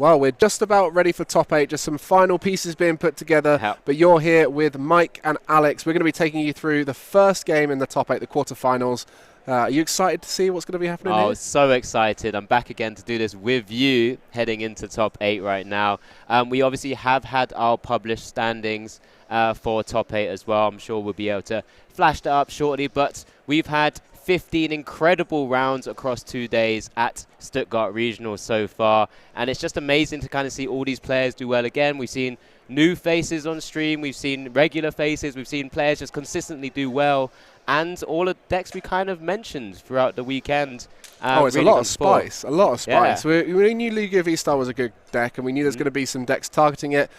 Well, we're just about ready for top 8, just some final pieces being put together, but you're here with Mike and Alex. We're going to be taking you through the first game in the top 8, the quarterfinals. Are you excited to see what's going to be happening here? Oh, so excited. I'm back again to do this with you heading into top 8 right now. We obviously have had our published standings for top 8 as well. I'm sure we'll be able to flash that up shortly, but we've had 15 incredible rounds across 2 days at Stuttgart Regional so far, and it's just amazing to kind of see all these players do well again. We've seen new faces on stream, we've seen regular faces, we've seen players just consistently do well, and all the decks we kind of mentioned throughout the weekend. It's really a lot of spice, Yeah. We knew Lugia V-Star was a good deck, and we knew there's going to be some decks targeting it.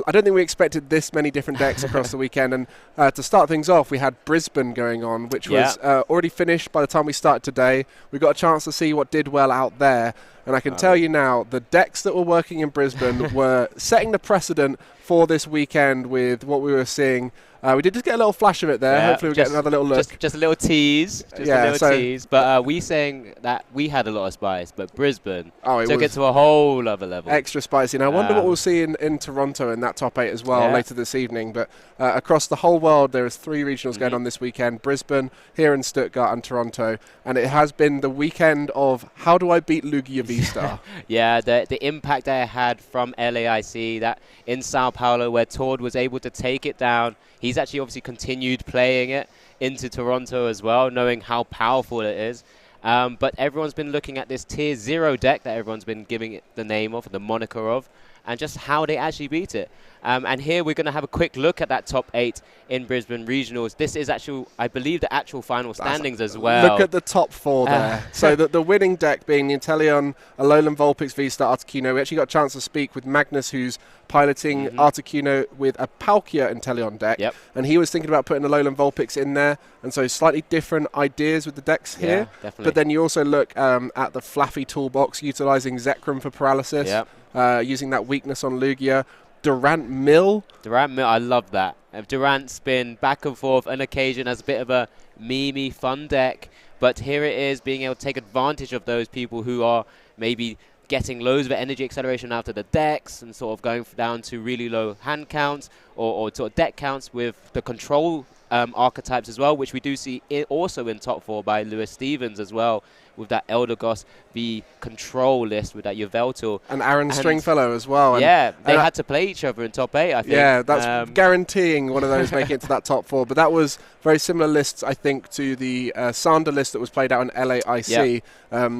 I don't think we expected this many different decks across the weekend. And to start things off, we had Brisbane going on, which was already finished by the time we started today. We got a chance to see what did well out there. And I can tell you now, the decks that were working in Brisbane were setting the precedent for this weekend with what we were seeing. We did just get a little flash of it there. Hopefully we'll get another little look. Just a little tease. Tease. But we saying that we had a lot of spice, but Brisbane took it to a whole other level. Extra spicy. And I wonder what we'll see in Toronto in that top 8 as well later this evening. But across the whole world, there is 3 regionals going on this weekend. Brisbane, here in Stuttgart, and Toronto. And it has been the weekend of how do I beat Lugia V-Star? The impact that it had from LAIC, that in Sao Paulo where Tord was able to take it down. He's actually obviously continued playing it into Toronto as well, knowing how powerful it is. But everyone's been looking at this Tier 0 deck that everyone's been giving it the name of, the moniker of, and just how they actually beat it. And here we're going to have a quick look at that top 8 in Brisbane Regionals. This is actually, I believe, the actual final standings as well. Look at the top 4 there. So the winning deck being the Inteleon, Alolan Vulpix, V-Star, Articuno. We actually got a chance to speak with Magnus, who's piloting Articuno with a Palkia Inteleon deck. And he was thinking about putting Alolan Vulpix in there. And so slightly different ideas with the decks here. Definitely. But then you also look at the Fluffy toolbox, utilizing Zekrom for paralysis, using that weakness on Lugia. Durant Mill, I love that. Durant's been back and forth on occasion as a bit of a memey fun deck, but here it is being able to take advantage of those people who are maybe getting loads of energy acceleration out of the decks and sort of going down to really low hand counts or sort of deck counts with the control archetypes as well, which we do see also in top 4 by Lewis Stevens as well, with that Eldegoss, the control list with that Yveltal. And Aaron Stringfellow as well. They had to play each other in top 8, I think. Yeah, that's guaranteeing one of those making it to that top 4. But that was very similar lists, I think, to the Sander list that was played out in LAIC.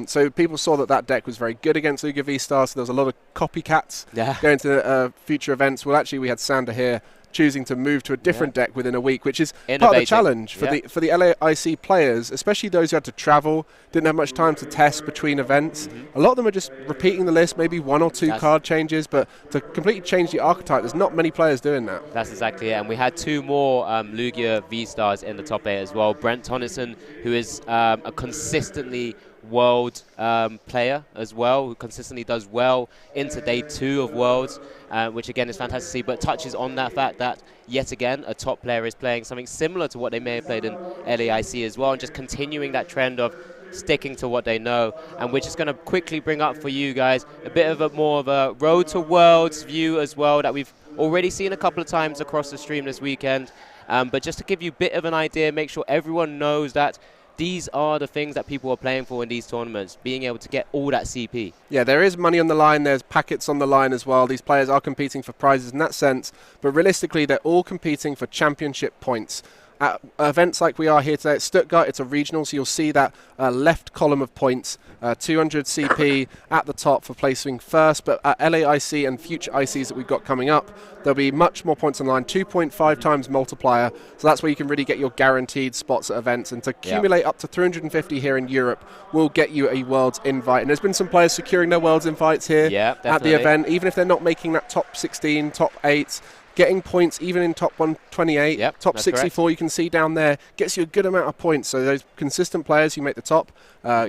So people saw that deck was very good against Lugia V-Star, so there was a lot of copycats going to future events. Well, actually, we had Sander here choosing to move to a different deck within a week, which is part of the challenge for the LAIC players, especially those who had to travel, didn't have much time to test between events. A lot of them are just repeating the list, maybe 1 or 2 card changes, but to completely change the archetype, there's not many players doing that. That's exactly it. And we had 2 more Lugia V-Stars in the top 8 as well. Brent Tonneson, who is a consistently world player as well, who consistently does well into day 2 of Worlds, which again is fantastic to see, but touches on that fact that yet again a top player is playing something similar to what they may have played in LAIC as well, and just continuing that trend of sticking to what they know. And we're just going to quickly bring up for you guys a bit of more of a Road to Worlds view as well that we've already seen a couple of times across the stream this weekend, but just to give you a bit of an idea, make sure everyone knows that these are the things that people are playing for in these tournaments, being able to get all that CP. Yeah, there is money on the line, there's packets on the line as well. These players are competing for prizes in that sense, but realistically they're all competing for championship points. At events like we are here today at Stuttgart, it's a regional, so you'll see that left column of points, 200 CP at the top for placing first, but at LAIC and future ICs that we've got coming up, there'll be much more points on the line, 2.5 times multiplier, so that's where you can really get your guaranteed spots at events, and to accumulate up to 350 here in Europe will get you a Worlds invite. And there's been some players securing their Worlds invites here at the event, even if they're not making that top 16, top 8, getting points even in top 128, top 64, correct. You can see down there, gets you a good amount of points. So those consistent players who make the top,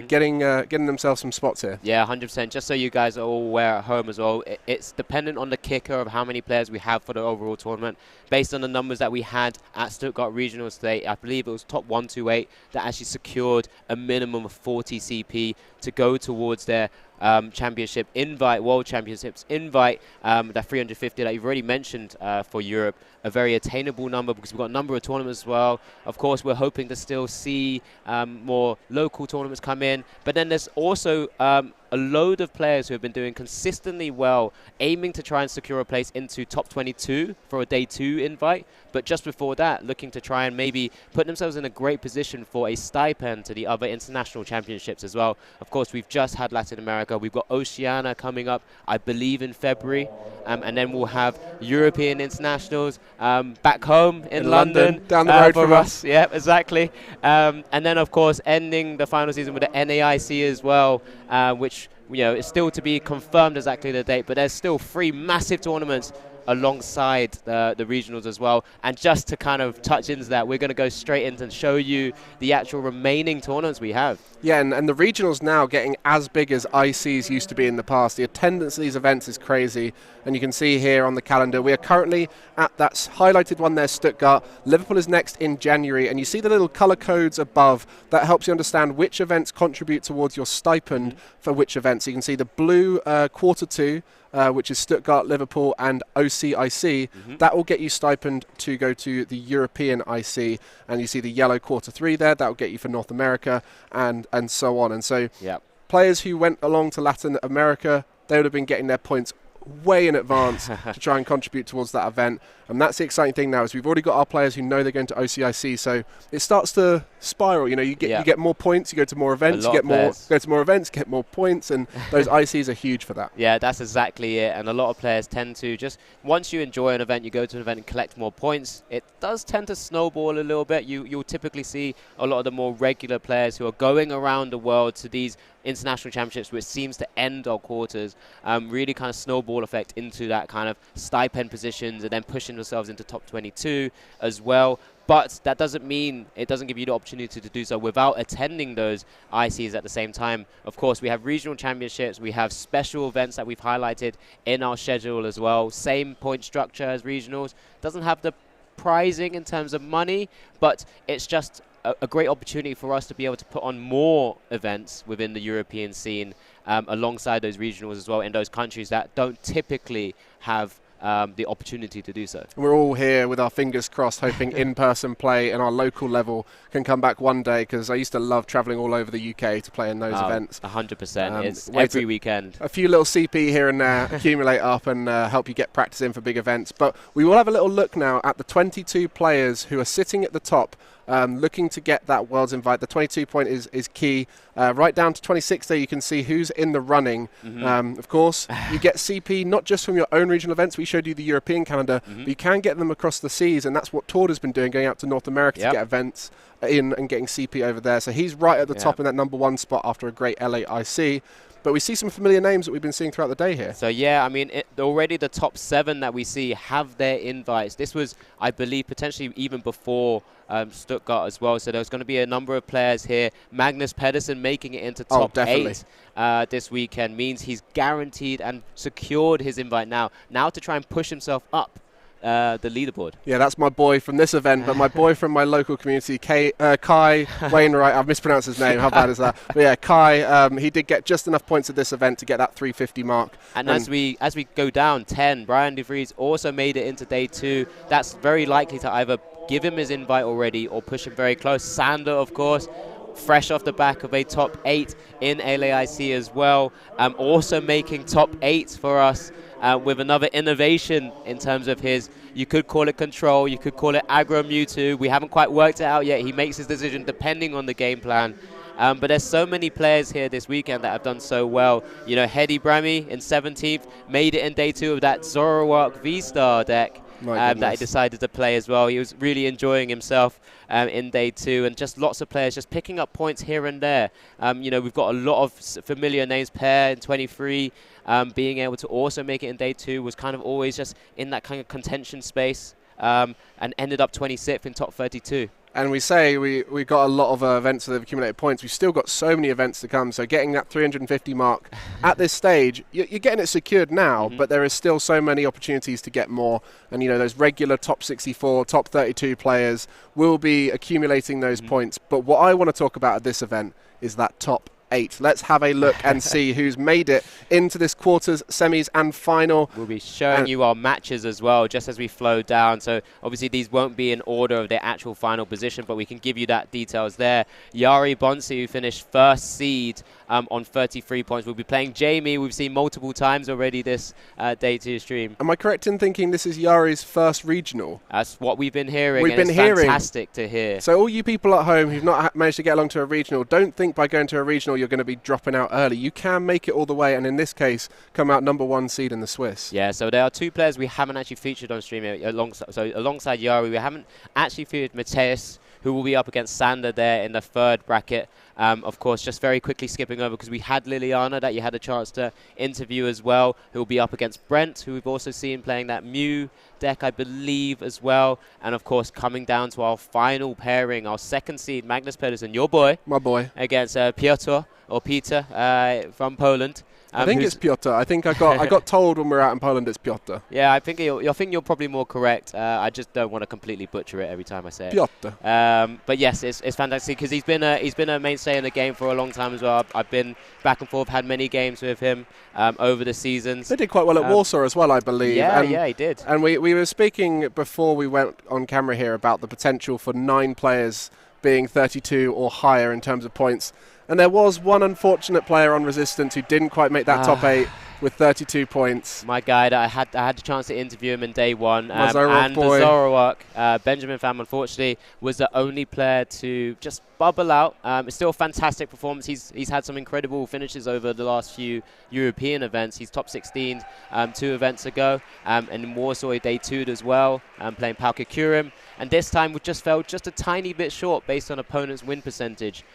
getting themselves some spots here. Yeah, 100%. Just so you guys are all aware at home as well, it's dependent on the kicker of how many players we have for the overall tournament. Based on the numbers that we had at Stuttgart Regionals today, I believe it was top 128 that actually secured a minimum of 40 CP to go towards their championship invite, World Championships invite, that 350 that you've already mentioned for Europe, a very attainable number because we've got a number of tournaments as well. Of course, we're hoping to still see more local tournaments come in, but then there's also a load of players who have been doing consistently well, aiming to try and secure a place into top 22 for a day 2 invite, but just before that, looking to try and maybe put themselves in a great position for a stipend to the other international championships as well. Of course, we've just had Latin America. We've got Oceania coming up, I believe, in February, and then we'll have European internationals back home in London down the road from us. Yeah, exactly. And then, of course, ending the final season with the NAIC as well, which is still to be confirmed exactly the date, but there's still 3 massive tournaments alongside the regionals as well. And just to kind of touch into that, we're going to go straight into and show you the actual remaining tournaments we have. Yeah, and the regionals now getting as big as ICs used to be in the past. The attendance at these events is crazy, and you can see here on the calendar we are currently at that highlighted one there, Stuttgart. Liverpool is next in January, and you see the little colour codes above that helps you understand which events contribute towards your stipend for which events. So you can see the blue quarter 2, which is Stuttgart, Liverpool and OCIC. That will get you stipend to go to the European IC, and you see the yellow quarter 3 there, that will get you for North America and so on. And so players who went along to Latin America, they would have been getting their points way in advance to try and contribute towards that event. And that's the exciting thing now, is we've already got our players who know they're going to OCIC, so it starts to spiral. You get more points, you go to more events, you go to more events, get more points, and those ICs are huge for that. Yeah, that's exactly it. And a lot of players tend to just, once you enjoy an event, you go to an event and collect more points, it does tend to snowball a little bit. You'll typically see a lot of the more regular players who are going around the world to these international championships, which seems to end our quarters, really kind of snowball effect into that kind of stipend positions and then pushing themselves into top 22 as well. But that doesn't mean it doesn't give you the opportunity to do so without attending those ICs at the same time. Of course, we have regional championships. We have special events that we've highlighted in our schedule as well. Same point structure as regionals. Doesn't have the pricing in terms of money, but it's just a great opportunity for us to be able to put on more events within the European scene alongside those regionals as well in those countries that don't typically have the opportunity to do so. We're all here with our fingers crossed, hoping in-person play in our local level can come back one day, because I used to love travelling all over the UK to play in those events. 100%. It's every weekend. A few little CP here and there accumulate up and help you get practice in for big events. But we will have a little look now at the 22 players who are sitting at the top, looking to get that Worlds invite. The 22 point is key. Right down to 26 there, you can see who's in the running. Of course, you get CP not just from your own regional events. We showed you the European calendar, but you can get them across the seas, and that's what Tord has been doing, going out to North America to get events in and getting CP over there. So he's right at the top in that number 1 spot after a great LAIC. But we see some familiar names that we've been seeing throughout the day here. So, yeah, I mean, already the top 7 that we see have their invites. This was, I believe, potentially even before Stuttgart as well. So there's going to be a number of players here. Magnus Pedersen making it into top 8 this weekend means he's guaranteed and secured his invite now to try and push himself up the leaderboard. Yeah, that's my boy from this event, but my boy from my local community, Kai Wainwright. I've mispronounced his name. How bad is that? But yeah, Kai, he did get just enough points at this event to get that 350 mark. And as we go down 10, Brian De Vries also made it into day 2. That's very likely to either give him his invite already or push him very close. Sander, of course, fresh off the back of a top 8 in LAIC as well. Also making top 8 for us with another innovation in terms of his, you could call it control, you could call it aggro Mewtwo. We haven't quite worked it out yet. He makes his decision depending on the game plan. But there's so many players here this weekend that have done so well. You know, Hedy Bramy in 17th made it in day 2 of that Zoroark V-Star deck. That he decided to play as well. He was really enjoying himself in day 2, and just lots of players just picking up points here and there. You know, we've got a lot of familiar names. Pear in 23, being able to also make it in day 2 was kind of always just in that kind of contention space, and ended up 26th in top 32. And we say we got a lot of events that have accumulated points. We've still got so many events to come. So getting that 350 mark at this stage, you're getting it secured now, but there is still so many opportunities to get more. And, you know, those regular top 64, top 32 players will be accumulating those points. But what I want to talk about at this event is that top 8. Let's have a look and see who's made it into this quarters, semis and final. We'll be showing you our matches as well, just as we flow down. So obviously these won't be in order of their actual final position, but we can give you that details there. Yari Bonsi, who finished first seed on 33 points. We'll be playing Jamie. We've seen multiple times already this day to stream. Am I correct in thinking this is Yari's first regional? That's what we've been hearing. It's fantastic to hear. So all you people at home who've not managed to get along to a regional, don't think by going to a regional you're going to be dropping out early. You can make it all the way, and in this case, come out number 1 seed in the Swiss. Yeah, so there are 2 players we haven't actually featured on stream here. Alongside Yari, we haven't actually featured Mateus, who will be up against Sander there in the 3rd bracket. Of course, just very quickly skipping over, because we had Liliana that you had a chance to interview as well, who will be up against Brent, who we've also seen playing that Mew deck, I believe, as well. And of course, coming down to our final pairing, our 2nd seed, Magnus Pedersen, your boy. My boy. Against Piotr from Poland. I think it's Piotr. I think I got told when we were out in Poland it's Piotr. Yeah, I think you're probably more correct. I just don't want to completely butcher it every time I say it. Piotr. But yes, it's fantastic, because he's been a mainstay in the game for a long time as well. I've been back and forth, had many games with him over the seasons. They did quite well at Warsaw as well, I believe. Yeah, he did. And we were speaking before we went on camera here about the potential for 9 players being 32 or higher in terms of points. And there was one unfortunate player on Resistance who didn't quite make that top 8 with 32 points. My guy, I had the chance to interview him in day 1. And the Zoroark, Benjamin Pham, unfortunately, was the only player to just bubble out. It's still a fantastic performance. He's had some incredible finishes over the last few European events. He's top 16 2 events ago. And in Warsaw, he day 2'd as well, playing Palkia Kurim. And this time we just fell just a tiny bit short based on opponent's win percentage.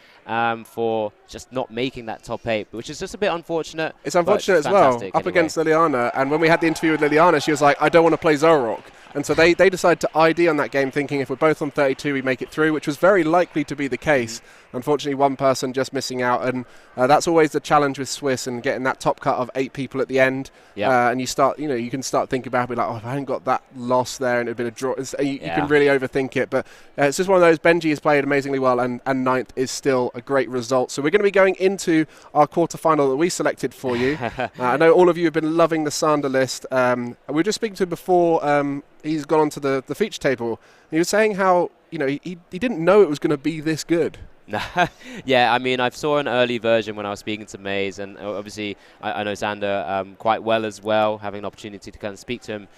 For just not making that top 8, which is just a bit unfortunate. It's unfortunate as well, up against Liliana. And when we had the interview with Liliana, she was like, I don't want to play Zoroark. And so they decided to ID on that game, thinking if we're both on 32, we make it through, which was very likely to be the case. Unfortunately, one person just missing out, and that's always the challenge with Swiss and getting that top cut of 8 people at the end. And you can start thinking about it, like, oh, if I hadn't got that loss there and it had been a draw, you can really overthink it. But it's just one of those. Benji has played amazingly well, and 9th is still a great result. So we're going to be going into our quarterfinal that we selected for you. I know all of you have been loving the Sander list. We were just speaking to him before he's gone onto the feature table. He was saying how he didn't know it was going to be this good. Yeah, I mean, I saw an early version when I was speaking to Maze, and obviously I know Sander quite well as well, having an opportunity to kind of speak to him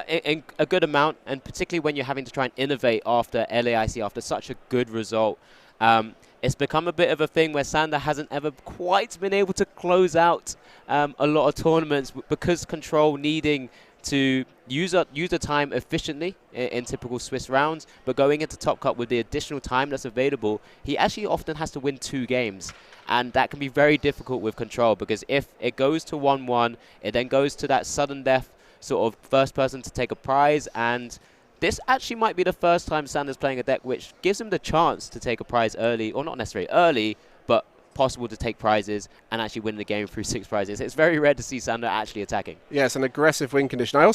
in a good amount, and particularly when you're having to try and innovate after LAIC, after such a good result. It's become a bit of a thing where Sander hasn't ever quite been able to close out a lot of tournaments, because Control needing to use the time efficiently in typical Swiss rounds, but going into Top Cut with the additional time that's available, he actually often has to win 2 games. And that can be very difficult with Control, because if it goes to 1-1, it then goes to that sudden death sort of first person to take a prize, and this actually might be the first time Sander's playing a deck which gives him the chance to take a prize early, or not necessarily early, but possible to take prizes and actually win the game through 6 prizes. It's very rare to see Sander actually attacking. Yeah, it's an aggressive win condition. I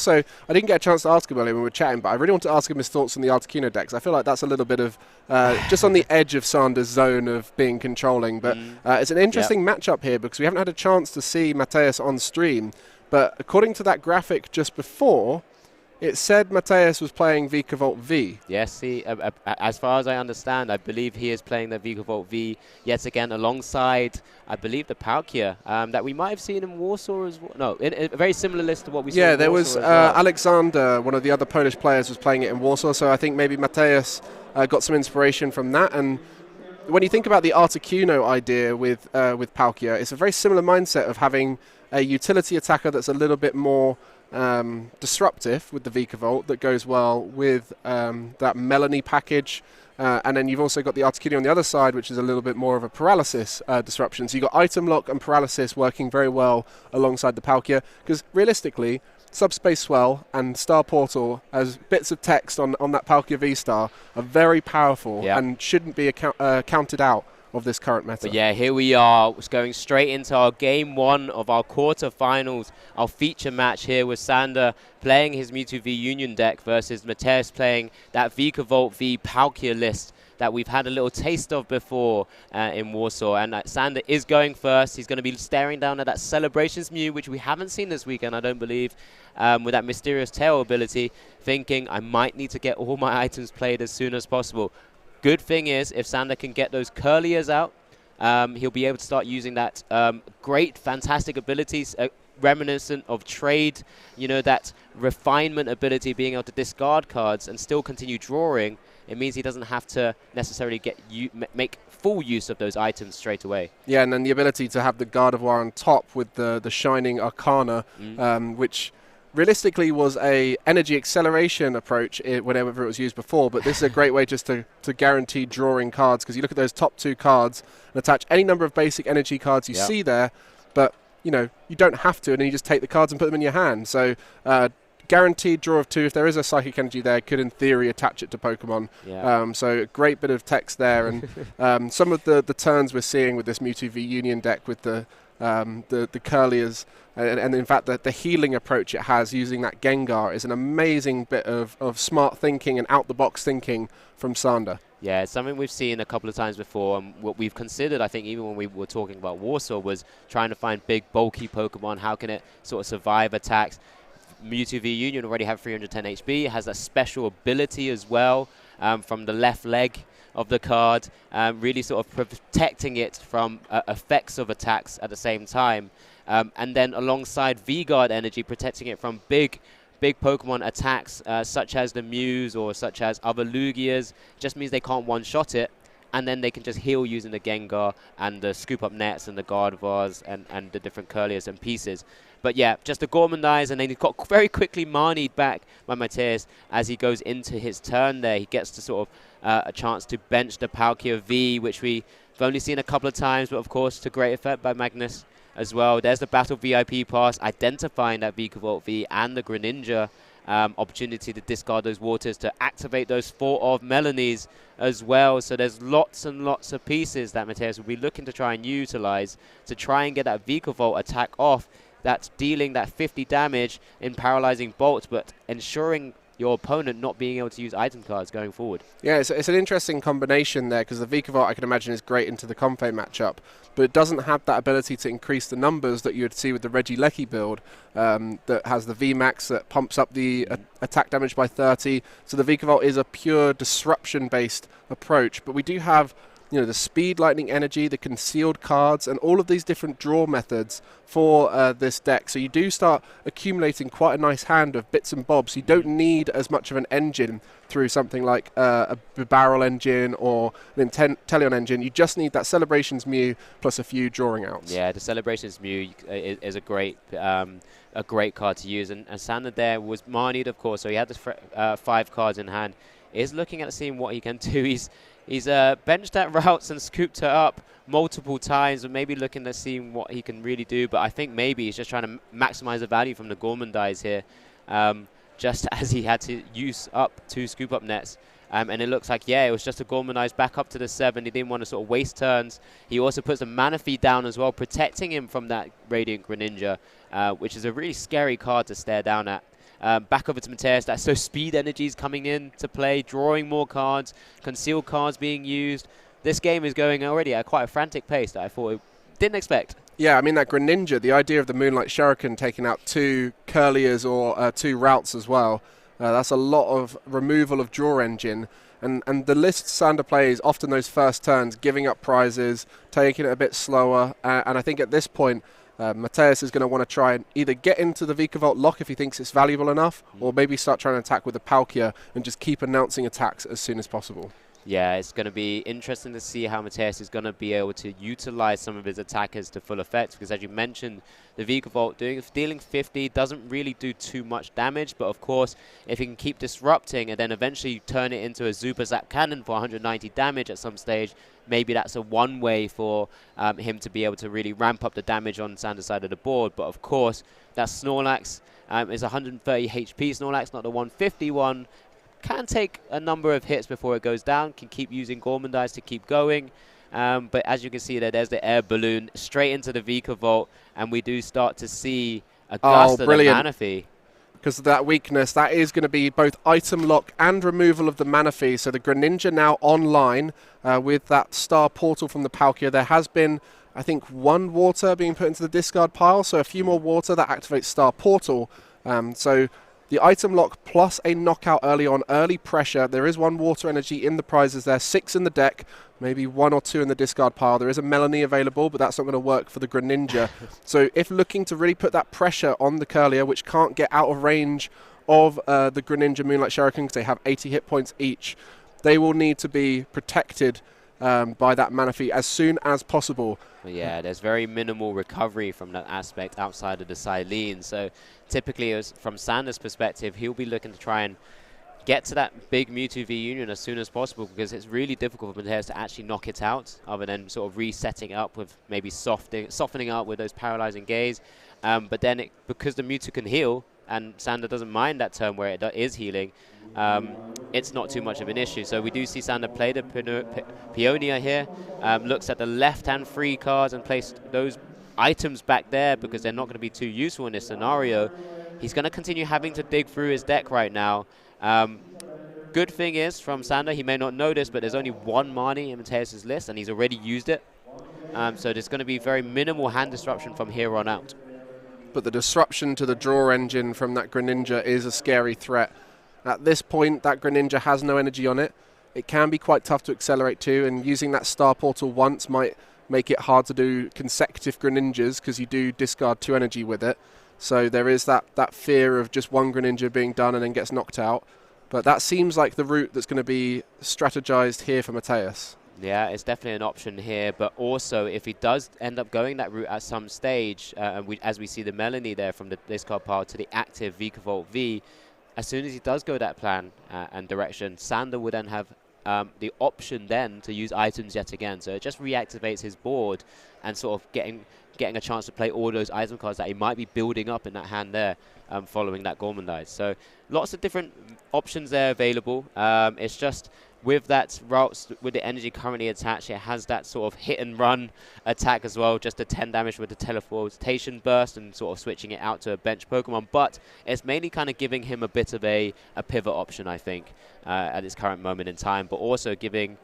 didn't get a chance to ask him earlier when we were chatting, but I really want to ask him his thoughts on the Articuno decks. I feel like that's a little bit of just on the edge of Sander's zone of being controlling, but it's an interesting matchup here, because we haven't had a chance to see Mateus on stream, but according to that graphic just before, it said Mateus was playing Vikavolt V. Yes, as far as I understand, I believe he is playing the Vikavolt V yet again alongside, I believe, the Palkia that we might have seen in Warsaw as well. No, in a very similar list to what we saw in Warsaw. Yeah, there was Alexander, one of the other Polish players, was playing it in Warsaw, so I think maybe Mateus got some inspiration from that. And when you think about the Articuno idea with Palkia, it's a very similar mindset of having a utility attacker that's a little bit more disruptive with the Vikavolt, that goes well with that Melanie package, and then you've also got the Articuno on the other side, which is a little bit more of a paralysis disruption. So you've got item lock and paralysis working very well alongside the Palkia, because realistically Subspace Swell and Star Portal as bits of text on that Palkia V-Star are very powerful and shouldn't be counted out of this current meta. But yeah, here we are, going straight into our game 1 of our quarterfinals, our feature match here with Sander playing his Mewtwo V Union deck versus Mateus playing that Vikavolt V Palkia list. that we've had a little taste of before in Warsaw. And Sander is going first. He's going to be staring down at that Celebrations Mew, which we haven't seen this weekend, I don't believe, with that Mysterious Tail ability, thinking I might need to get all my items played as soon as possible. Good thing is, if Sander can get those Curliers out, he'll be able to start using that great, fantastic abilities, reminiscent of trade, that refinement ability, being able to discard cards and still continue drawing. It means he doesn't have to necessarily make full use of those items straight away. Yeah, and then the ability to have the Guard of War on top with the Shining Arcana, which realistically was a energy acceleration approach whenever it was used before, but this is a great way just to guarantee drawing cards, because you look at those top 2 cards and attach any number of basic energy cards you see there, but you don't have to, and then you just take the cards and put them in your hand. So guaranteed draw of 2. If there is a psychic energy there, could in theory attach it to Pokemon. So a great bit of text there, and some of the turns we're seeing with this Mewtwo V Union deck with the Curliers, and in fact the healing approach it has using that Gengar is an amazing bit of smart thinking and out-the-box thinking from Sander. Yeah, it's something we've seen a couple of times before, and what we've considered, I think, even when we were talking about Warsaw, was trying to find big, bulky Pokemon. How can it sort of survive attacks? Mewtwo V Union already have 310 HP, has a special ability as well from the left leg of the card, really sort of protecting it from effects of attacks at the same time. And then alongside V-Guard energy, protecting it from big Pokemon attacks, such as the Mews or such as other Lugias. Just means they can't one-shot it, and then they can just heal using the Gengar and the Scoop Up Nets and the Gardevoirs and the different Curliers and pieces. But yeah, just the Gormandize, and then he got very quickly Marnied back by Mateus as he goes into his turn there. He gets to sort of a chance to bench the Palkia V, which we've only seen a couple of times, but of course to great effect by Magnus as well. There's the Battle VIP pass, identifying that Vikavolt V and the Greninja. Opportunity to discard those waters to activate those 4 of Melanies as well. So there's lots and lots of pieces that Mateus will be looking to try and utilize to try and get that Vikavolt attack off. That's dealing that 50 damage in paralyzing bolts, but ensuring your opponent not being able to use item cards going forward. Yeah, it's an interesting combination there, because the Vikavolt, I can imagine, is great into the Comfey matchup, but it doesn't have that ability to increase the numbers that you would see with the Regieleki build that has the VMAX that pumps up the attack damage by 30. So the Vikavolt is a pure disruption-based approach, but we do have the speed lightning energy, the concealed cards, and all of these different draw methods for this deck. So you do start accumulating quite a nice hand of bits and bobs. You don't need as much of an engine through something like a Barrel engine or an Inteleon engine. You just need that Celebrations Mew plus a few drawing outs. Yeah, the Celebrations Mew is a great card to use. And Sander there was Marnied, of course, so he had the 5 cards in hand. Is looking at seeing what he can do. He's benched that routes and scooped her up multiple times, and maybe looking at seeing what he can really do. But I think maybe he's just trying to maximize the value from the Gormandize here, just as he had to use up 2 Scoop Up Nets. And it looks like, yeah, it was just a Gormandize back up to the 7. He didn't want to sort of waste turns. He also puts the Manaphy down as well, protecting him from that Radiant Greninja, which is a really scary card to stare down at. Back over to Mateus. That's so speed energies coming in to play, drawing more cards, concealed cards being used. This game is going already at quite a frantic pace that I thought it didn't expect. Yeah, I mean, that Greninja, the idea of the Moonlight Shuriken taking out 2 Curliers or 2 routes as well, that's a lot of removal of draw engine. And the list Sander plays, often those first turns, giving up prizes, taking it a bit slower. And I think at this point, Mateus is going to want to try and either get into the Vikavolt lock if he thinks it's valuable enough, or maybe start trying to attack with the Palkia and just keep announcing attacks as soon as possible. Yeah, it's going to be interesting to see how Mateus is going to be able to utilize some of his attackers to full effect, because as you mentioned, the Vikavolt dealing 50 doesn't really do too much damage, but of course, if he can keep disrupting and then eventually turn it into a Super Zap Cannon for 190 damage at some stage, maybe that's a one way for him to be able to really ramp up the damage on Sander's side of the board. But of course, that Snorlax is 130 HP Snorlax, not the 150 one. Can take a number of hits before it goes down, can keep using Gormandize to keep going. But as you can see there, there's the air balloon straight into the Vikavolt, and we do start to see a gust of the Manaphy. because of that weakness, that is going to be both item lock and removal of the mana fee. So the Greninja now online with that star portal from the Palkia. There has been, I think, 1 water being put into the discard pile, so a few more water that activates star portal. So the item lock plus a knockout early on, early pressure. There is 1 water energy in the prizes there, 6 in the deck, maybe 1 or 2 in the discard pile. There is a Melanie available, but that's not going to work for the Greninja. So if looking to really put that pressure on the Curlier, which can't get out of range of the Greninja Moonlight Shuriken because they have 80 hit points each, they will need to be protected by that mana fee as soon as possible. Yeah, there's very minimal recovery from that aspect outside of the Silene. So typically, from Sander's perspective, he'll be looking to try and get to that big Mewtwo V Union as soon as possible, because it's really difficult for Mateus to actually knock it out other than sort of resetting it up with maybe softening up with those paralyzing gaze. But then because the Mewtwo can heal, and Sander doesn't mind that turn where it is healing, it's not too much of an issue. So we do see Sander play the Peonia here, looks at the left-hand free cards and placed those items back there because they're not going to be too useful in this scenario. He's going to continue having to dig through his deck right now. Good thing is, from Sander, he may not know this, but there's only 1 Marnie in Mateus' list, and he's already used it. So there's going to be very minimal hand disruption from here on out. But the disruption to the draw engine from that Greninja is a scary threat. At this point, that Greninja has no energy on it. It can be quite tough to accelerate too, and using that star portal once might make it hard to do consecutive Greninjas because you do discard 2 energy with it. So there is that fear of just 1 Greninja being done and then gets knocked out. But that seems like the route that's going to be strategized here for Mateus. Yeah, it's definitely an option here, but also if he does end up going that route at some stage, as we see the Melanie there from the discard pile to the active Vikavolt V, as soon as he does go that plan and direction, Sander would then have the option then to use items yet again. So it just reactivates his board and sort of getting a chance to play all those item cards that he might be building up in that hand there following that Gormandize. So lots of different options there available. It's just with that routes, with the energy currently attached, it has that sort of hit and run attack as well, just a 10 damage with the teleportation burst and sort of switching it out to a bench Pokemon. But it's mainly kind of giving him a bit of a pivot option, I think, at this current moment in time, but also giving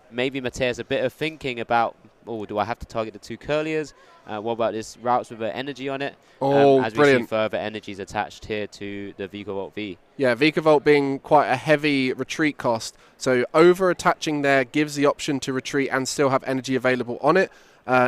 maybe Mateus a bit of thinking about, oh, do I have to target the 2 Curliers? What about this routes with energy on it? As we see further energies attached here to the Vikavolt V. Yeah, Vikavolt being quite a heavy retreat cost. So over-attaching there gives the option to retreat and still have energy available on it.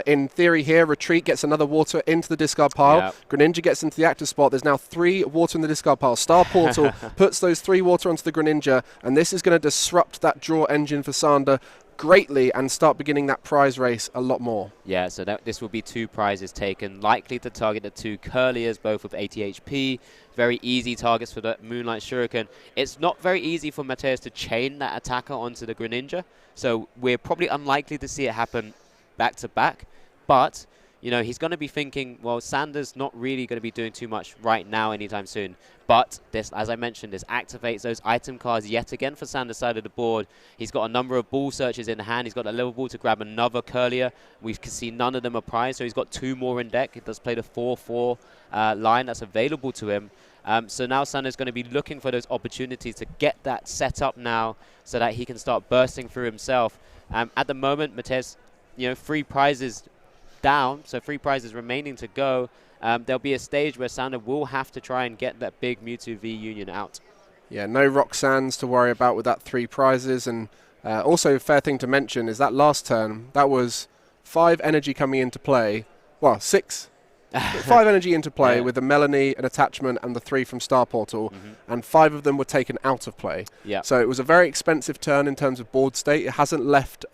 In theory here, retreat gets another water into the discard pile. Yep. Greninja gets into the active spot. There's now 3 water in the discard pile. Star Portal puts those 3 water onto the Greninja, and this is going to disrupt that draw engine for Sander greatly and start beginning that prize race a lot more. Yeah, so this will be 2 prizes taken, likely to target the 2 Curliers, both with 80 HP. Very easy targets for the Moonlight Shuriken. It's not very easy for Mateus to chain that attacker onto the Greninja, so we're probably unlikely to see it happen back to back. But you know, he's going to be thinking, well, Sander's not really going to be doing too much right now anytime soon. But this, as I mentioned, this activates those item cards yet again for Sander's side of the board. He's got a number of ball searches in hand. He's got a level ball to grab another Curlier. We can see none of them are prized, so he's got 2 more in deck. He does play the 4-4 line that's available to him. So now Sander's going to be looking for those opportunities to get that set up now so that he can start bursting through himself. At the moment, Mateus, you know, 3 prizes down, so 3 prizes remaining to go. There'll be a stage where Sander will have to try and get that big Mewtwo V Union out. Yeah, no Roxannes to worry about with that 3 prizes. And also, fair thing to mention is that last turn, that was 5 energy coming into play. Well, 6. 5 energy into play with the Melanie, an attachment, and the 3 from Star Portal, and 5 of them were taken out of play. So it was a very expensive turn in terms of board state. It hasn't left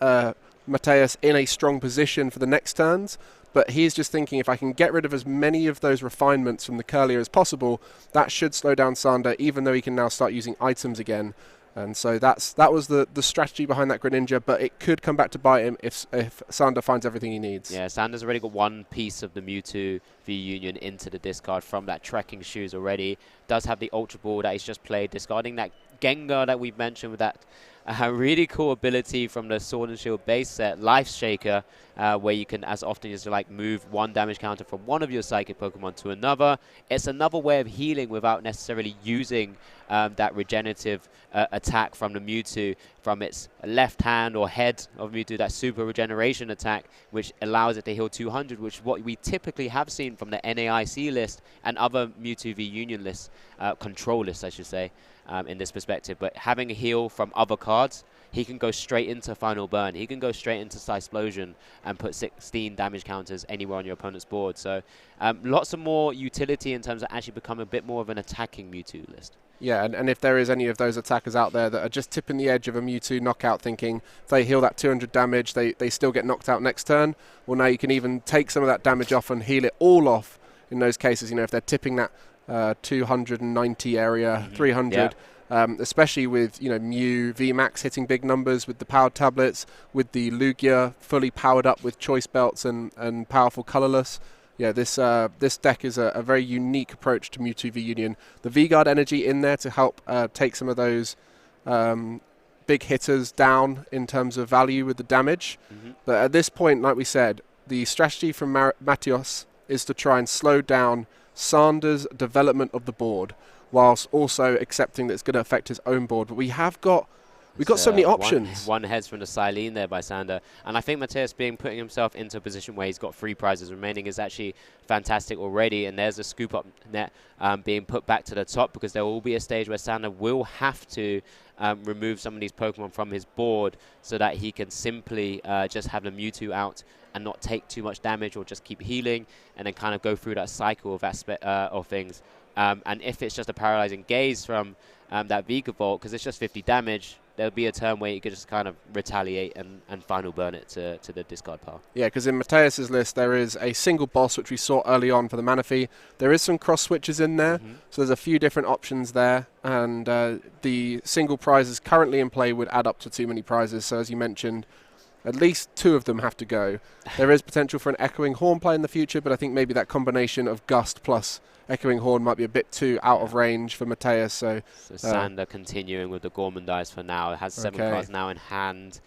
Mateus in a strong position for the next turns, but he's just thinking, if I can get rid of as many of those refinements from the Curlier as possible, that should slow down Sander, even though he can now start using items again. And so that was the strategy behind that Greninja, but it could come back to bite him if Sander finds everything he needs. Yeah, Sander's already got 1 piece of the Mewtwo V Union into the discard from that trekking shoes already. Does have the Ultra Ball that he's just played, discarding that Gengar that we've mentioned with that A really cool ability from the Sword and Shield base set, Life Shaker, where you can, as often as you like, move one damage counter from one of your Psychic Pokemon to another. It's another way of healing without necessarily using that regenerative attack from the Mewtwo, from its left hand or head of Mewtwo, that super regeneration attack, which allows it to heal 200, which is what we typically have seen from the NAIC list and other Mewtwo v Union lists, control lists, I should say, in this perspective. But having a heal from other cards, he can go straight into Final Burn. He can go straight into Cysplosion and put 16 damage counters anywhere on your opponent's board. So lots of more utility in terms of actually becoming a bit more of an attacking Mewtwo list. Yeah, and if there is any of those attackers out there that are just tipping the edge of a Mewtwo knockout, thinking if they heal that 200 damage, they still get knocked out next turn, well, now you can even take some of that damage off and heal it all off in those cases. You know, if they're tipping that 290 area, 300, especially with, you know, Mew VMAX hitting big numbers with the powered tablets, with the Lugia fully powered up with choice belts and powerful colorless. Yeah, this deck is a very unique approach to Mewtwo v Union. The V-Guard energy in there to help take some of those big hitters down in terms of value with the damage. But at this point, like we said, the strategy from Matios is to try and slow down Sanders' development of the board, whilst also accepting that it's going to affect his own board. But we've got so many options. One heads from the Silene there by Sander. And I think Mateus putting himself into a position where he's got 3 prizes remaining is actually fantastic already. And there's a scoop up net being put back to the top, because there will be a stage where Sander will have to remove some of these Pokemon from his board so that he can simply just have the Mewtwo out and not take too much damage, or just keep healing and then kind of go through that cycle of things. And if it's just a paralyzing gaze from that Vikavolt, because it's just 50 damage, there'll be a turn where you could just kind of retaliate and final burn it to the discard pile. Yeah, because in Mateus's list there is a single boss, which we saw early on for the Manaphy. There is some cross switches in there, so there's a few different options there, and the single prizes currently in play would add up to too many prizes. So as you mentioned, at least 2 of them have to go. There is potential for an Echoing Horn play in the future, but I think maybe that combination of Gust plus Echoing Horn might be a bit too out of range for Mateus. So Sander continuing with the Gormandize for now. It has 7 cards now in hand.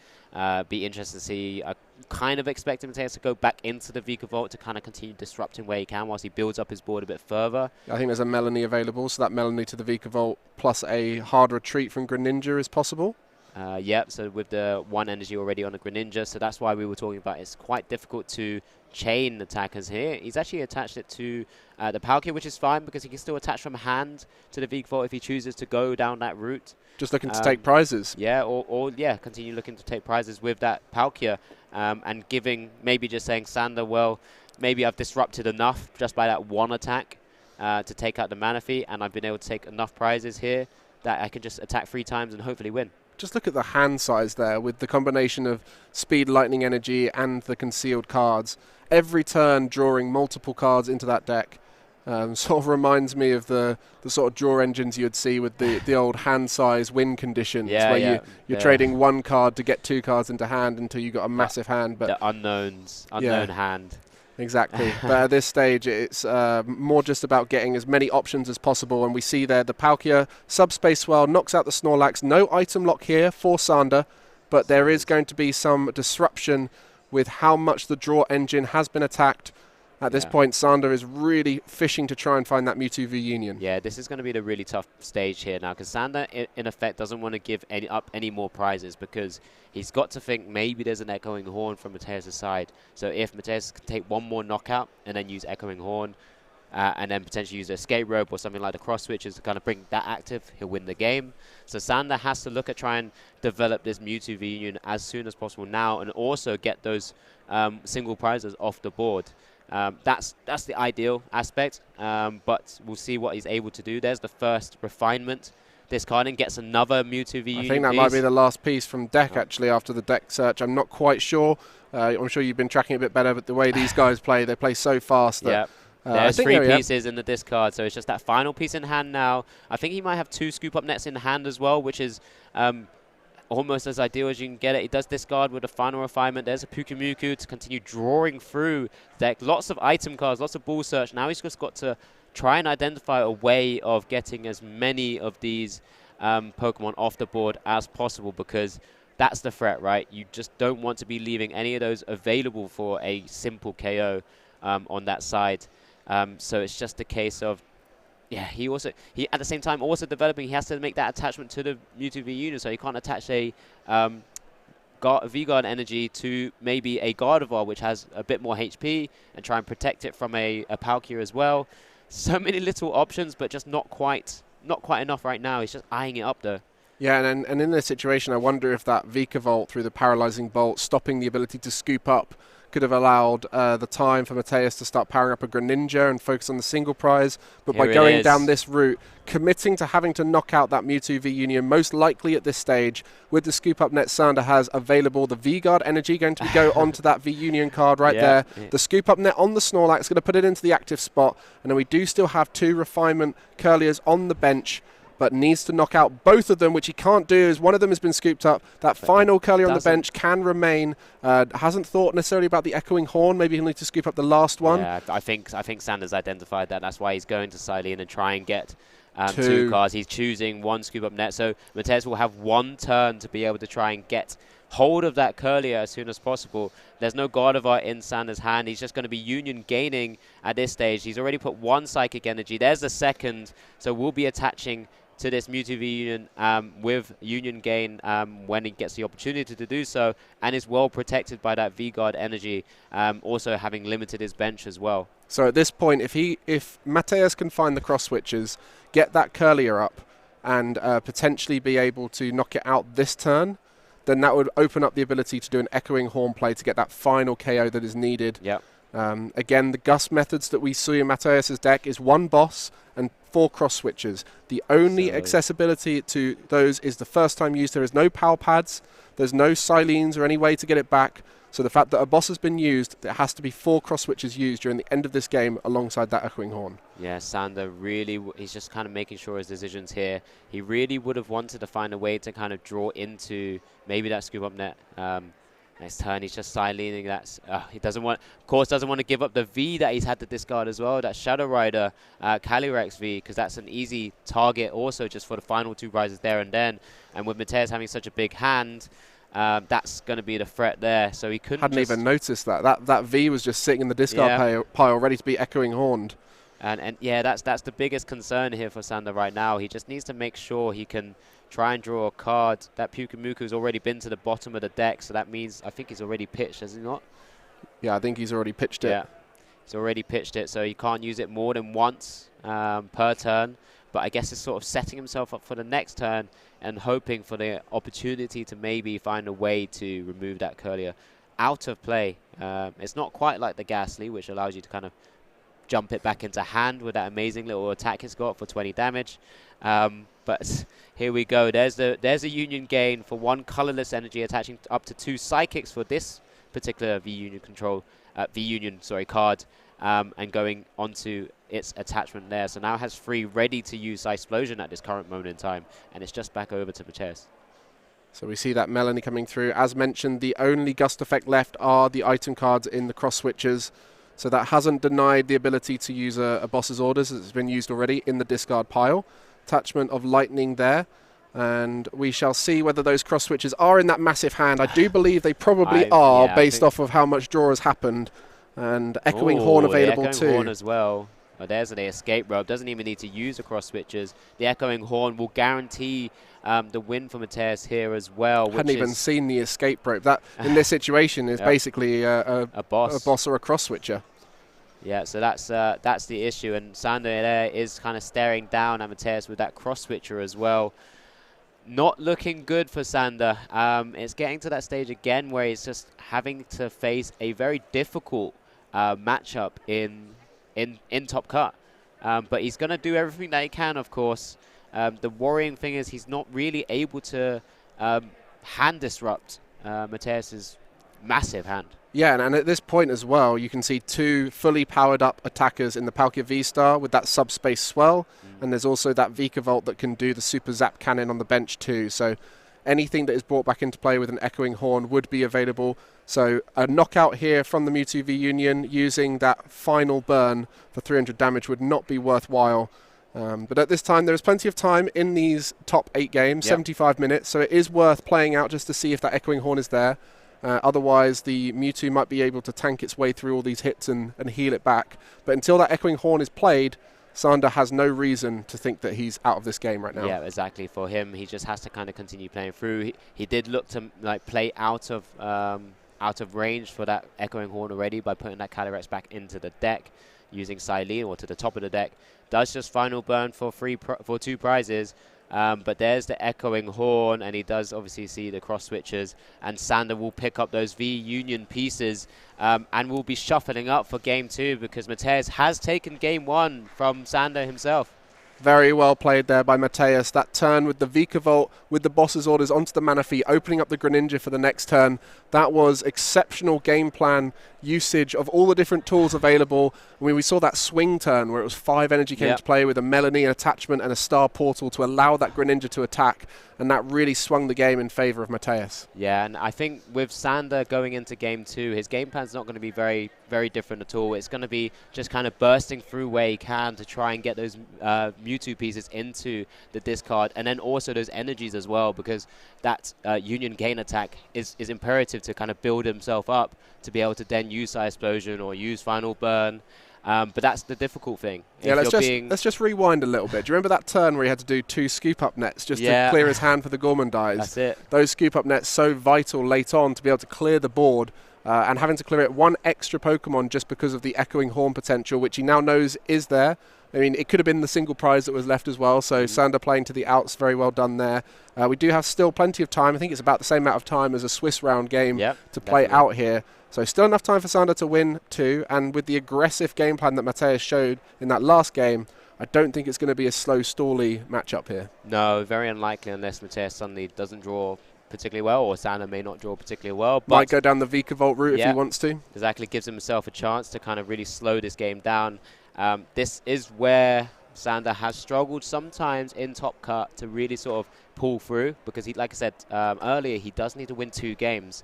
Be interested to see. I kind of expecting Mateus to go back into the Vikavolt to kind of continue disrupting where he can whilst he builds up his board a bit further. I think there's a Melanie available, so that Melanie to the Vikavolt plus a hard retreat from Greninja is possible. Yep, so with the 1 energy already on the Greninja, so that's why we were talking about it's quite difficult to chain attackers here. He's actually attached it to the Palkia, which is fine because he can still attach from hand to the Vikavolt if he chooses to go down that route. Just looking to take prizes. Yeah, or continue looking to take prizes with that Palkia, and maybe just saying, Sander, well, maybe I've disrupted enough just by that 1 attack to take out the Manaphy, and I've been able to take enough prizes here that I can just attack 3 times and hopefully win. Just look at the hand size there with the combination of speed, lightning energy, and the concealed cards. Every turn drawing multiple cards into that deck sort of reminds me of the sort of draw engines you'd see with the old hand size win conditions, where you're trading 1 card to get 2 cards into hand until you got a massive hand. But the unknown hand. Exactly. But at this stage, it's more just about getting as many options as possible. And we see there the Palkia Subspace Swell knocks out the Snorlax. No item lock here for Sander, but there is going to be some disruption with how much the draw engine has been attacked. At this point, Sander is really fishing to try and find that Mewtwo v Union. Yeah, this is going to be the really tough stage here now, because Sander, in effect, doesn't want to give any more prizes, because he's got to think maybe there's an Echoing Horn from Mateus' side. So if Mateus can take 1 more knockout and then use Echoing Horn, and then potentially use the Escape Rope or something like the cross switches to kind of bring that active, he'll win the game. So Sander has to look at trying to develop this Mewtwo v Union as soon as possible now, and also get those single prizes off the board. That's the ideal aspect, but we'll see what he's able to do. There's the first refinement. Discarding gets another Mewtwo v Union. I think that might be the last piece from deck, actually, after the deck search. I'm not quite sure. I'm sure you've been tracking a bit better, but the way these guys play, they play so fast that... There's 3 pieces in the discard, so it's just that final piece in hand now. I think he might have 2 scoop up nets in hand as well, which is almost as ideal as you can get it. He does discard with a final refinement. There's a Pukimuku to continue drawing through deck. Lots of item cards, lots of ball search. Now he's just got to try and identify a way of getting as many of these Pokemon off the board as possible, because that's the threat, right? You just don't want to be leaving any of those available for a simple KO on that side. So it's just a case of, yeah, he at the same time also developing. He has to make that attachment to the Mewtwo V Union, so he can't attach a V-Guard energy to maybe a Gardevoir, which has a bit more HP, and try and protect it from a Palkia as well. So many little options, but just not quite enough right now. He's just eyeing it up though. Yeah, and in this situation, I wonder if that Vikavolt through the Paralyzing Bolt, stopping the ability to scoop up, could have allowed the time for Mateus to start powering up a Greninja and focus on the single prize. But by going down this route, committing to having to knock out that Mewtwo V Union, most likely at this stage, with the scoop up net Sander has available, the V-Guard energy going to go onto that V Union card right there. Yeah. The scoop up net on the Snorlax going to put it into the active spot. And then we do still have 2 refinement Curliers on the bench, but needs to knock out both of them, which he can't do as one of them has been scooped up. That final Curlier on the bench can remain. Hasn't thought necessarily about the Echoing Horn. Maybe he'll need to scoop up the last one. Yeah, I think Sanders identified that. That's why he's going to Silene and try and get 2 cards. He's choosing 1 scoop up net. So Mateus will have 1 turn to be able to try and get hold of that Curlier as soon as possible. There's no Gardevoir in Sanders' hand. He's just going to be Union gaining at this stage. He's already put 1 Psychic Energy. There's the second. So we'll be attaching to this Mewtwo V Union with Union Gain when he gets the opportunity to do so, and is well protected by that V-Guard energy, also having limited his bench as well. So at this point, if Mateus can find the cross switches, get that Curlier up, and potentially be able to knock it out this turn, then that would open up the ability to do an Echoing Horn play to get that final KO that is needed. Yep. Again, the Gust methods that we see in Mateus' deck is 1 boss and 4 cross switches. The only accessibility to those is the first time used. There is no PAL pads, there's no Silenes or any way to get it back. So the fact that a boss has been used, there has to be 4 cross switches used during the end of this game alongside that Echoing Horn. Yeah, Sander really, he's just kind of making sure his decisions here. He really would have wanted to find a way to kind of draw into maybe that scoop up net. Next turn, he's just silening that. He doesn't want to give up the V that he's had to discard as well. That Shadow Rider, Calyrex V, because that's an easy target also just for the final 2 prizes there and then. And with Mateus having such a big hand, that's going to be the threat there. So he couldn't. Even noticed that. That V was just sitting in the discard pile, ready to be Echoing Horned. And yeah, that's the biggest concern here for Sander right now. He just needs to make sure he can try and draw a card. That Pyukumuku's already been to the bottom of the deck, so that means I think he's already pitched, has he not? Yeah, I think he's already pitched it. Yeah, he's already pitched it, so he can't use it more than once per turn. But I guess it's sort of setting himself up for the next turn and hoping for the opportunity to maybe find a way to remove that Curlier out of play. It's not quite like the Ghastly, which allows you to kind of jump it back into hand with that amazing little attack it's got for 20 damage. But here we go. There's a Union gain for 1 colorless energy, attaching up to 2 psychics for this particular V-Union card, and going onto its attachment there. So now has 3 ready to use Explosion at this current moment in time, and it's just back over to Mateus. So we see that Melanie coming through. As mentioned, the only Gust effect left are the item cards in the cross switches. So that hasn't denied the ability to use a boss's orders, as it's been used already in the discard pile. Attachment of Lightning there, and we shall see whether those cross switches are in that massive hand. I do believe they probably are, based off of how much draw has happened, and Echoing Horn available Echoing too. Horn as well. Oh, there's an escape rope. Doesn't even need to use the cross switches. The Echoing Horn will guarantee the win for Mateus here as well. Hadn't even seen the escape rope. That in this situation is basically a boss or a cross switcher. Yeah, so that's the issue, and Sander there is kind of staring down at Mateus with that cross switcher as well. Not looking good for Sander. It's getting to that stage again where he's just having to face a very difficult matchup in Top Cut. But he's going to do everything that he can, of course. The worrying thing is he's not really able to hand disrupt Mateus's massive hand. Yeah, and at this point as well, you can see 2 fully powered up attackers in the Palkia V-Star with that subspace swell, and there's also that Vikavolt that can do the super zap cannon on the bench too. So anything that is brought back into play with an Echoing Horn would be available. So a knockout here from the Mewtwo V Union using that final burn for 300 damage would not be worthwhile. But at this time, there is plenty of time in these top 8 games, 75 minutes, so it is worth playing out just to see if that Echoing Horn is there. Otherwise, the Mewtwo might be able to tank its way through all these hits and heal it back. But until that Echoing Horn is played, Sander has no reason to think that he's out of this game right now. Yeah, exactly. For him, he just has to kind of continue playing through. He did look to play out of range for that Echoing Horn already by putting that Calyrex back into the deck, using Silene or to the top of the deck. Does just final burn for 2 prizes. But there's the Echoing Horn, and he does obviously see the cross switches, and Sander will pick up those V-Union pieces and will be shuffling up for game 2 because Mateus has taken game 1 from Sander himself. Very well played there by Mateus. That turn with the Vikavolt, with the boss's orders onto the Manaphy, opening up the Greninja for the next turn. That was exceptional game plan usage of all the different tools available. I mean, we saw that swing turn where it was 5 energy came to play with a Melanie, an attachment, and a Star Portal to allow that Greninja to attack, and that really swung the game in favor of Mateus. Yeah, and I think with Sander going into game 2, his game plan's not going to be very, very different at all. It's going to be just kind of bursting through where he can to try and get those Mewtwo pieces into the discard, and then also those energies as well, because that Union Gain attack is imperative to kind of build himself up to be able to then use Side Explosion or use Final Burn. But that's the difficult thing. Yeah, let's just rewind a little bit. Do you remember that turn where he had to do 2 scoop-up nets just to clear his hand for the Gourmandise? That's it. Those scoop-up nets so vital late on to be able to clear the board, and having to clear it 1 extra Pokemon just because of the Echoing Horn potential, which he now knows is there. I mean, it could have been the single prize that was left as well, so Sander playing to the outs, very well done there. We do have still plenty of time. I think it's about the same amount of time as a Swiss round game to play out here. So still enough time for Sander to win 2, and with the aggressive game plan that Mateus showed in that last game, I don't think it's going to be a slow, stally matchup here. No, very unlikely unless Mateus suddenly doesn't draw particularly well, or Sander may not draw particularly well. But might go down the Vikavolt route if he wants to. Exactly, gives himself a chance to kind of really slow this game down. This is where Sander has struggled sometimes in Top Cut to really sort of pull through, because he, like I said earlier, he does need to win 2 games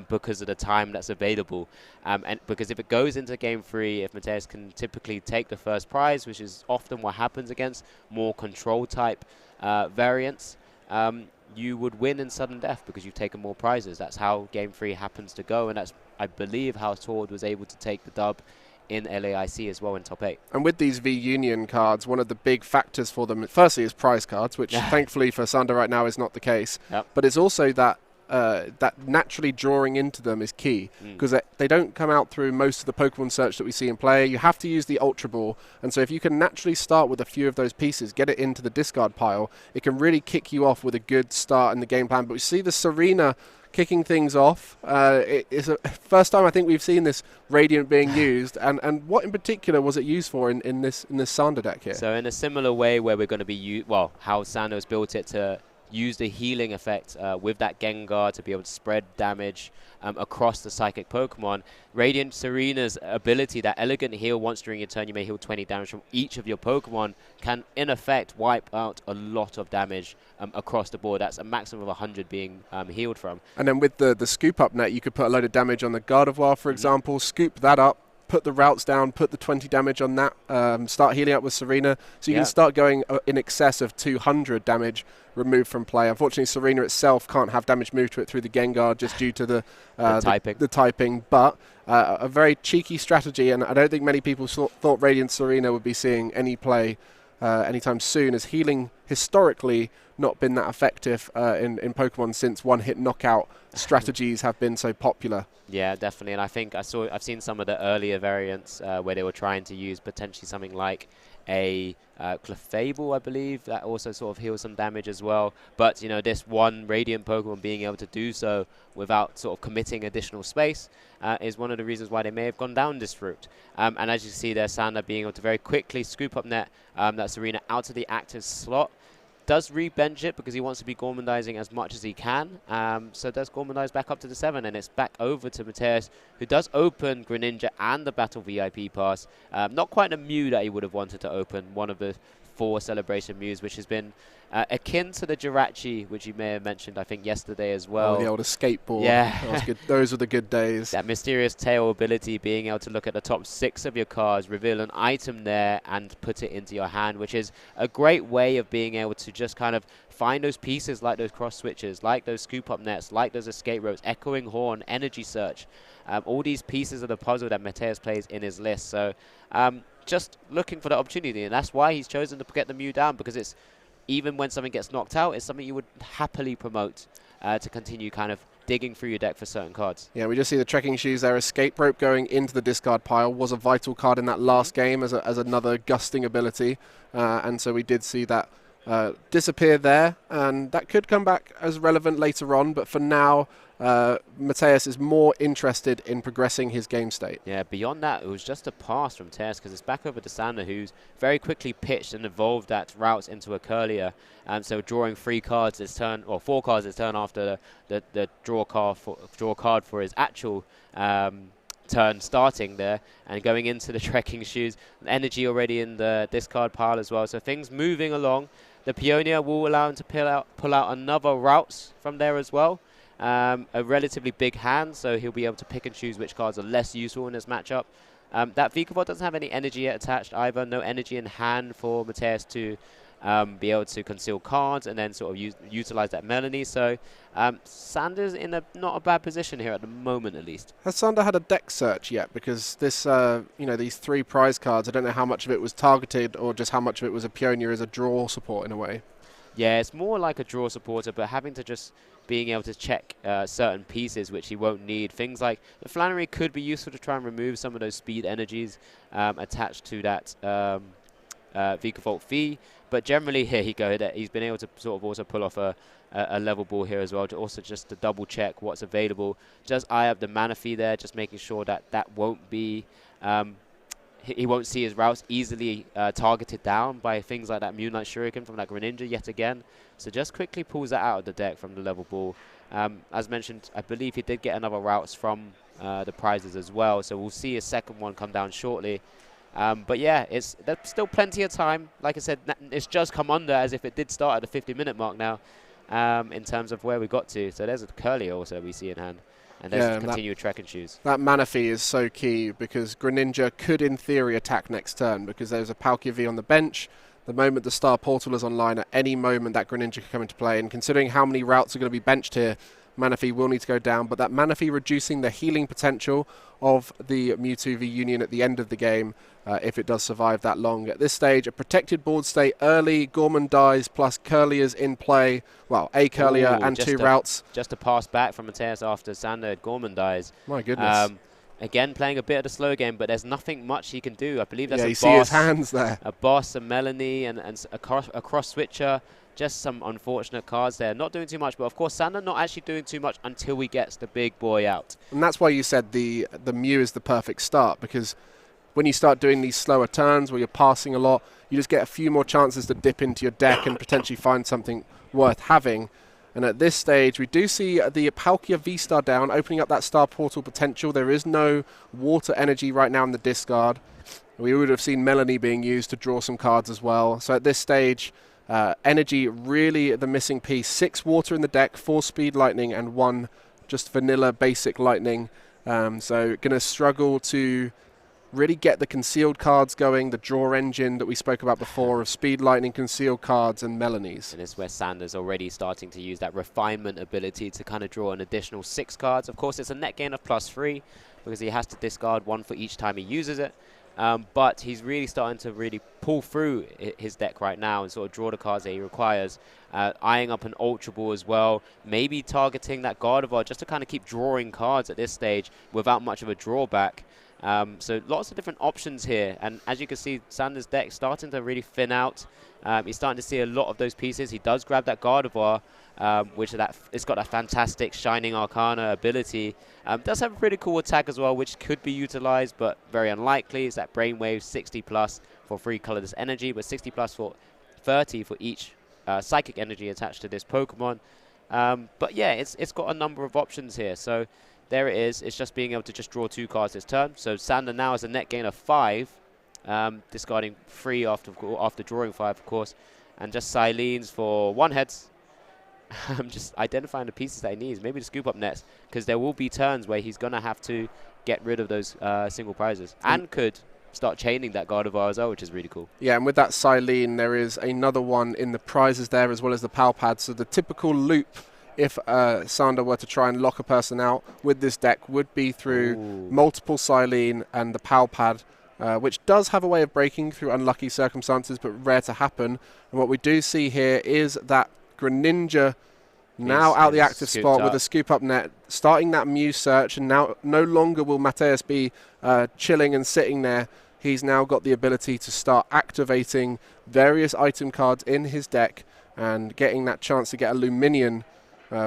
because of the time that's available. And because if it goes into game 3, if Mateus can typically take the first prize, which is often what happens against more control type variants, you would win in sudden death because you've taken more prizes. That's how game 3 happens to go, and that's, I believe, how Tord was able to take the dub in LAIC as well in top 8. And with these V-Union cards, one of the big factors for them, firstly, is prize cards, which thankfully for Sander right now is not the case. But it's also that that naturally drawing into them is key, because they don't come out through most of the Pokemon search that we see in play. You have to use the Ultra Ball, and so if you can naturally start with a few of those pieces, get it into the discard pile, it can really kick you off with a good start in the game plan. But we see the Serena kicking things off. It's the first time I think we've seen this Radiant being used, and what in particular was it used for in this Sander deck here? So in a similar way where we're going to be, how Sander's built it to use the healing effect with that Gengar to be able to spread damage across the Psychic Pokemon. Radiant Serena's ability, that Elegant Heal, once during your turn you may heal 20 damage from each of your Pokemon, can in effect wipe out a lot of damage across the board. That's a maximum of 100 being healed from. And then with the Scoop Up net, you could put a load of damage on the Gardevoir, for example, scoop that up, put the routes down, put the 20 damage on that, start healing up with Serena, so you can start going in excess of 200 damage removed from play. Unfortunately, Serena itself can't have damage moved to it through the Gengar just due to the typing, but a very cheeky strategy, and I don't think many people thought Radiant Serena would be seeing any play anytime soon, as healing historically not been that effective in Pokemon since one-hit knockout strategies have been so popular. Yeah, definitely, and I think I've seen some of the earlier variants where they were trying to use potentially something like a Clefable, I believe, that also sort of heals some damage as well. But you know, this one Radiant Pokemon being able to do so without sort of committing additional space is one of the reasons why they may have gone down this route. And as you see there, Sander being able to very quickly scoop up net that Serena out of the active slot. Does re-bench it because he wants to be Gourmandizing as much as he can. So does Gourmandize back up to the 7, and it's back over to Mateus, who does open Greninja and the Battle VIP Pass. Not quite a Mew that he would have wanted to open, one of the 4 Celebration Muse, which has been akin to the Jirachi, which you may have mentioned, I think, yesterday as well. Oh, the old skateboard. Yeah. That was good. Those were the good days. That mysterious tail ability, being able to look at the top 6 of your cards, reveal an item there, and put it into your hand, which is a great way of being able to just kind of find those pieces like those cross switches, like those scoop up nets, like those escape ropes, echoing horn, energy search. All these pieces of the puzzle that Mateus plays in his list. So just looking for the opportunity, and that's why he's chosen to get the Mew down, because it's, even when something gets knocked out, it's something you would happily promote to continue kind of digging through your deck for certain cards. Yeah, we just see the trekking shoes there. Escape rope going into the discard pile was a vital card in that last game as another gusting ability. And so we did see that disappear there. And that could come back as relevant later on. But for now, Mateus is more interested in progressing his game state. Yeah, beyond that, it was just a pass from Teres, because it's back over to Sander, who's very quickly pitched and evolved that route into a Curlier. So drawing 3 cards his turn, or 4 cards his turn after the draw card for his actual turn starting there, and going into the trekking shoes. Energy already in the discard pile as well. So things moving along. The Pioneer will allow him to pull out another routes from there as well. A relatively big hand, so he'll be able to pick and choose which cards are less useful in this matchup. That Vikavolt doesn't have any energy yet attached either. No energy in hand for Mateus to be able to conceal cards and then sort of utilize that Melanie. So Sander's in not a bad position here at the moment, at least. Has Sander had a deck search yet? Because this, these 3 prize cards, I don't know how much of it was targeted or just how much of it was a Pioneer as a draw support in a way. Yeah, it's more like a draw supporter, but having to just being able to check certain pieces which he won't need. Things like the Flannery could be useful to try and remove some of those speed energies attached to that Vikavolt V. But generally, here you go. He's been able to sort of also pull off a level ball here as well, also just to double check what's available. Just eye up the mana fee there, just making sure that that won't be... he won't see his routes easily targeted down by things like that Moonlight Shuriken from that Greninja yet again. So just quickly pulls that out of the deck from the level ball. As mentioned, I believe he did get another routes from the prizes as well. So we'll see a second one come down shortly. But yeah, there's still plenty of time. Like I said, it's just come under as if it did start at the 50-minute mark now in terms of where we got to. So there's a Curly also we see in hand. And there's continued track and choose. That mana fee is so key because Greninja could, in theory, attack next turn because there's a Palkia V on the bench. The moment the Star Portal is online, at any moment that Greninja could come into play. And considering how many routes are going to be benched here, mana fee will need to go down. But that mana fee reducing the healing potential of the Mewtwo V Union at the end of the game if it does survive that long. At this stage, a protected board state early, Gorman dies, plus Curlier's in play. Well, a Curlier and 2 routes. Just a pass back from Mateus after Sander Gorman dies. My goodness. Again, playing a bit of the slow game, but there's nothing much he can do. I believe that's you boss. See his hands there. A boss, a Melanie, and a cross switcher. Just some unfortunate cards there. Not doing too much, but of course Sander not actually doing too much until he gets the big boy out. And that's why you said the Mew is the perfect start, because when you start doing these slower turns where you're passing a lot, you just get a few more chances to dip into your deck and potentially find something worth having. And at this stage, we do see the Palkia V-Star down, opening up that Star Portal potential. There is no water energy right now in the discard. We would have seen Melanie being used to draw some cards as well. So at this stage, energy really the missing piece. 6 water in the deck, 4 speed lightning, and 1 just vanilla basic lightning. So going to struggle to really get the concealed cards going, the draw engine that we spoke about before of speed lightning, concealed cards, and Melanies. And it's where Sander's already starting to use that refinement ability to kind of draw an additional 6 cards. Of course, it's a net gain of +3 because he has to discard 1 for each time he uses it. But he's really starting to really pull through his deck right now and sort of draw the cards that he requires. Eyeing up an Ultra Ball as well, maybe targeting that Gardevoir just to kind of keep drawing cards at this stage without much of a drawback. So lots of different options here, and as you can see, Sander's deck starting to really thin out. He's starting to see a lot of those pieces. He does grab that Gardevoir, which it's got that fantastic Shining Arcana ability. Does have a pretty cool attack as well, which could be utilized, but very unlikely. It's that Brainwave 60 plus for 3 colorless energy, but 60 plus for 30 for each psychic energy attached to this Pokemon. But yeah, it's got a number of options here. So there it is. It's just being able to just draw 2 cards this turn. So Sander now has a net gain of 5 discarding 3 after drawing 5, of course, and just Silenes for 1 heads. Just identifying the pieces that he needs, maybe to scoop up nets, because there will be turns where he's going to have to get rid of those single prizes, and could start chaining that Gardevoir as well, which is really cool. Yeah, and with that Silene, there is another one in the prizes there, as well as the PAL pad. So the typical loop, if Sander were to try and lock a person out with this deck, would be through multiple Silene and the PAL pad, which does have a way of breaking through unlucky circumstances, but rare to happen. And what we do see here is that Greninja now out the active spot with a scoop up net, starting that Mew search, and now no longer will Mateus be chilling and sitting there. He's now got the ability to start activating various item cards in his deck and getting that chance to get a Luminion,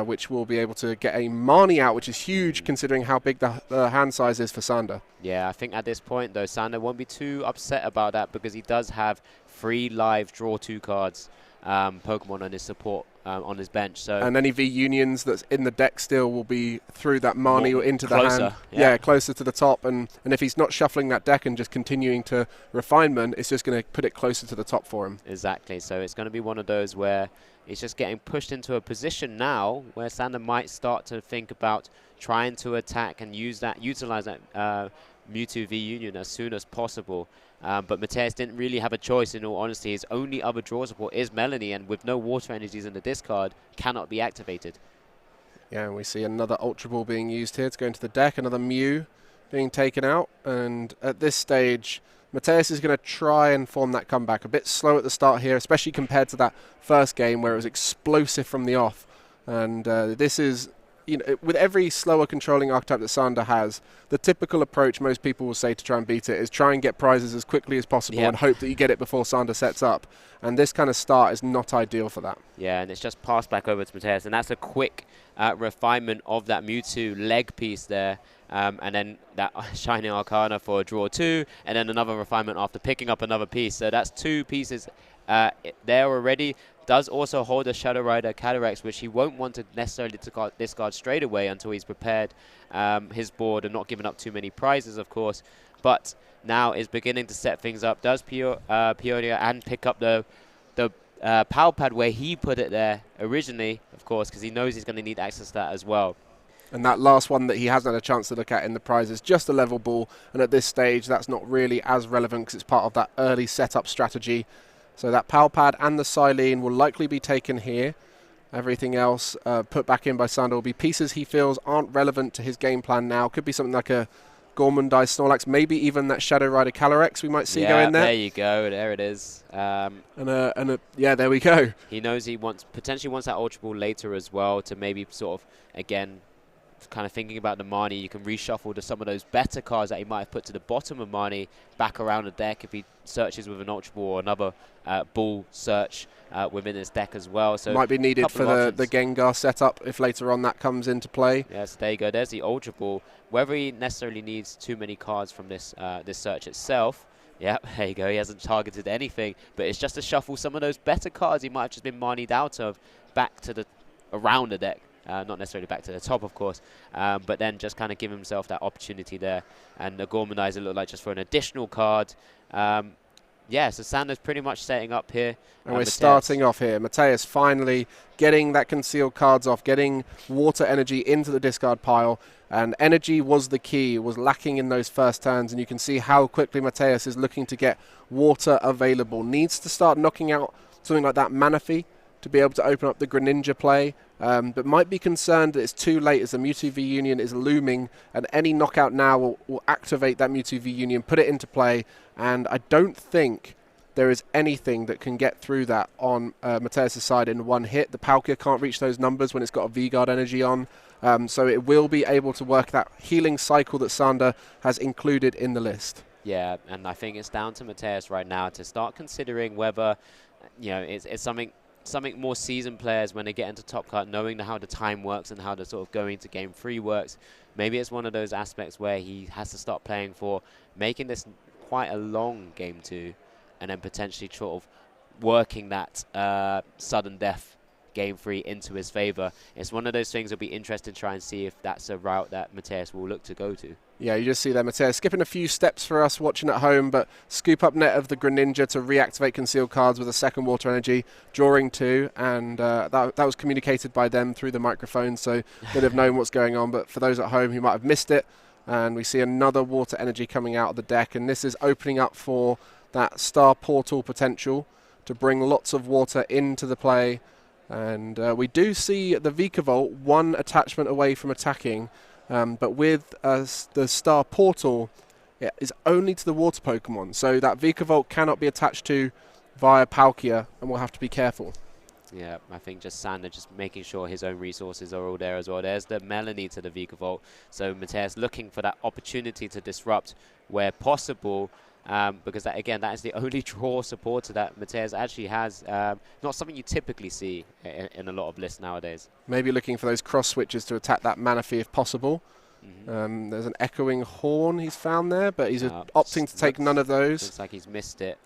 which will be able to get a Marnie out, which is huge considering how big the hand size is for Sander. Yeah, I think at this point, though, Sander won't be too upset about that, because he does have 3 live draw 2 cards Pokemon on his support on his bench. So and any V Unions that's in the deck still will be through that Marnie or into closer, the hand. yeah, closer to the top. And if he's not shuffling that deck and just continuing to refinement, it's just going to put it closer to the top for him. Exactly. So it's going to be one of those where it's just getting pushed into a position now where Sander might start to think about trying to attack and utilize that Mewtwo V Union as soon as possible. But Mateus didn't really have a choice, in all honesty. His only other draw support is Melanie, and with no water energies in the discard, cannot be activated. Yeah, and we see another Ultra Ball being used here to go into the deck, another Mew being taken out. And at this stage, Mateus is going to try and form that comeback. A bit slow at the start here, especially compared to that first game where it was explosive from the off. And this is, with every slower controlling archetype that Sander has, the typical approach most people will say to try and beat it is try and get prizes as quickly as possible and hope that you get it before Sander sets up. And this kind of start is not ideal for that. Yeah, and it's just passed back over to Mateus, and that's a quick refinement of that Mewtwo leg piece there. And then that Shining Arcana for draw 2, and then another refinement after picking up another piece. So that's 2 pieces there already. Does also hold a Shadow Rider Calyrex, which he won't want to necessarily discard straight away until he's prepared his board and not giving up too many prizes, of course. But now is beginning to set things up. Does Peoria and pick up the PAL pad where he put it there originally, of course, because he knows he's going to need access to that as well. And that last one that he hasn't had a chance to look at in the prize is just a level ball. And at this stage, that's not really as relevant because it's part of that early setup strategy. So that PAL pad and the Silene will likely be taken here. Everything else put back in by Sander will be pieces he feels aren't relevant to his game plan now. Could be something like a Gormandized Snorlax, maybe even that Shadow Rider Calyrex we might see go in there. There you go. There it is. Yeah, there we go. He knows he potentially wants that Ultra Ball later as well to maybe sort of, again, kind of thinking about the Marnie. You can reshuffle some of those better cards that he might have put to the bottom of Marnie back around the deck if he searches with an Ultra Ball or another ball search within his deck as well. So might be needed for the Gengar setup if later on that comes into play. Yes, there you go. There's the Ultra Ball. Whether he necessarily needs too many cards from this this search itself, yeah, there you go. He hasn't targeted anything, but it's just to shuffle some of those better cards he might have just been Marnied out of back to around the deck. Not necessarily back to the top, of course, but then just kind of give himself that opportunity there. And the Gormanizer looked like just for an additional card. Yeah, so Sander's pretty much setting up here. And we're starting off here. Mateus finally getting that concealed cards off, getting water energy into the discard pile. And energy was the key, was lacking in those first turns. And you can see how quickly Mateus is looking to get water available. Needs to start knocking out something like that Manaphy to be able to open up the Greninja play. But might be concerned that it's too late as the Mewtwo V Union is looming, and any knockout now will activate that Mewtwo V Union, put it into play, and I don't think there is anything that can get through that on Mateus' side in one hit. The Palkia can't reach those numbers when it's got a V-Guard energy on, so it will be able to work that healing cycle that Sander has included in the list. Yeah, and I think it's down to Mateus right now to start considering whether, it's something more seasoned players when they get into Top Cut, knowing how the time works and how the sort of going to game 3 works. Maybe it's one of those aspects where he has to start playing for making this quite a long game 2 and then potentially sort of working that sudden death game 3 into his favor. It's one of those things that'll be interesting to try and see if that's a route that Mateus will look to go to. Yeah, you just see there Mateus skipping a few steps for us watching at home, but scoop up net of the Greninja to reactivate concealed cards with a second water energy, drawing 2, and that was communicated by them through the microphone, so they'd have known what's going on. But for those at home who might have missed it, and we see another water energy coming out of the deck, and this is opening up for that Star Portal potential to bring lots of water into the play. And we do see the Vikavolt one attachment away from attacking, but with the Star Portal, it is only to the water Pokemon. So that Vikavolt cannot be attached to via Palkia, and we'll have to be careful. Yeah, I think just Sander just making sure his own resources are all there as well. There's the Melanie to the Vikavolt. So Mateus looking for that opportunity to disrupt where possible. Because that, again, that is the only draw supporter that Mateus actually has. Not something you typically see in a lot of lists nowadays. Maybe looking for those cross switches to attack that Manaphy if possible. There's an Echoing Horn he's found there, but he's opting to take none of those. Looks like he's missed it.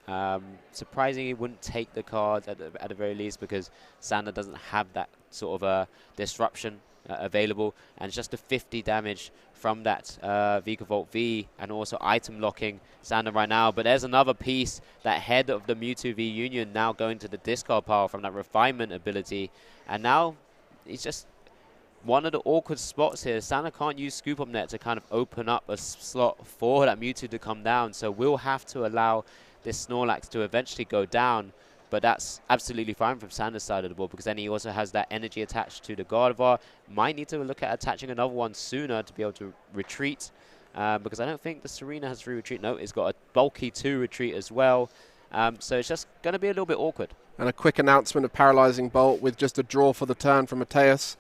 Surprisingly, he wouldn't take the card at the very least, because Sander doesn't have that sort of disruption available, and just the 50 damage from that Vikavolt V, and also item locking Sander right now. But there's another piece, that head of the Mewtwo V Union now going to the discard pile from that refinement ability, and now he's just one of the awkward spots here. Sander can't use Scoop Up Net to kind of open up a slot for that Mewtwo to come down, so we'll have to allow this Snorlax to eventually go down. But that's absolutely fine from Sander's side of the board, because then he also has that energy attached to the Gardevoir. Might need to look at attaching another one sooner to be able to retreat, because I don't think the Serena has 3 retreat. No, it's got a bulky 2 retreat as well. So it's just going to be a little bit awkward. And a quick announcement of Paralyzing Bolt with just a draw for the turn from Mateus.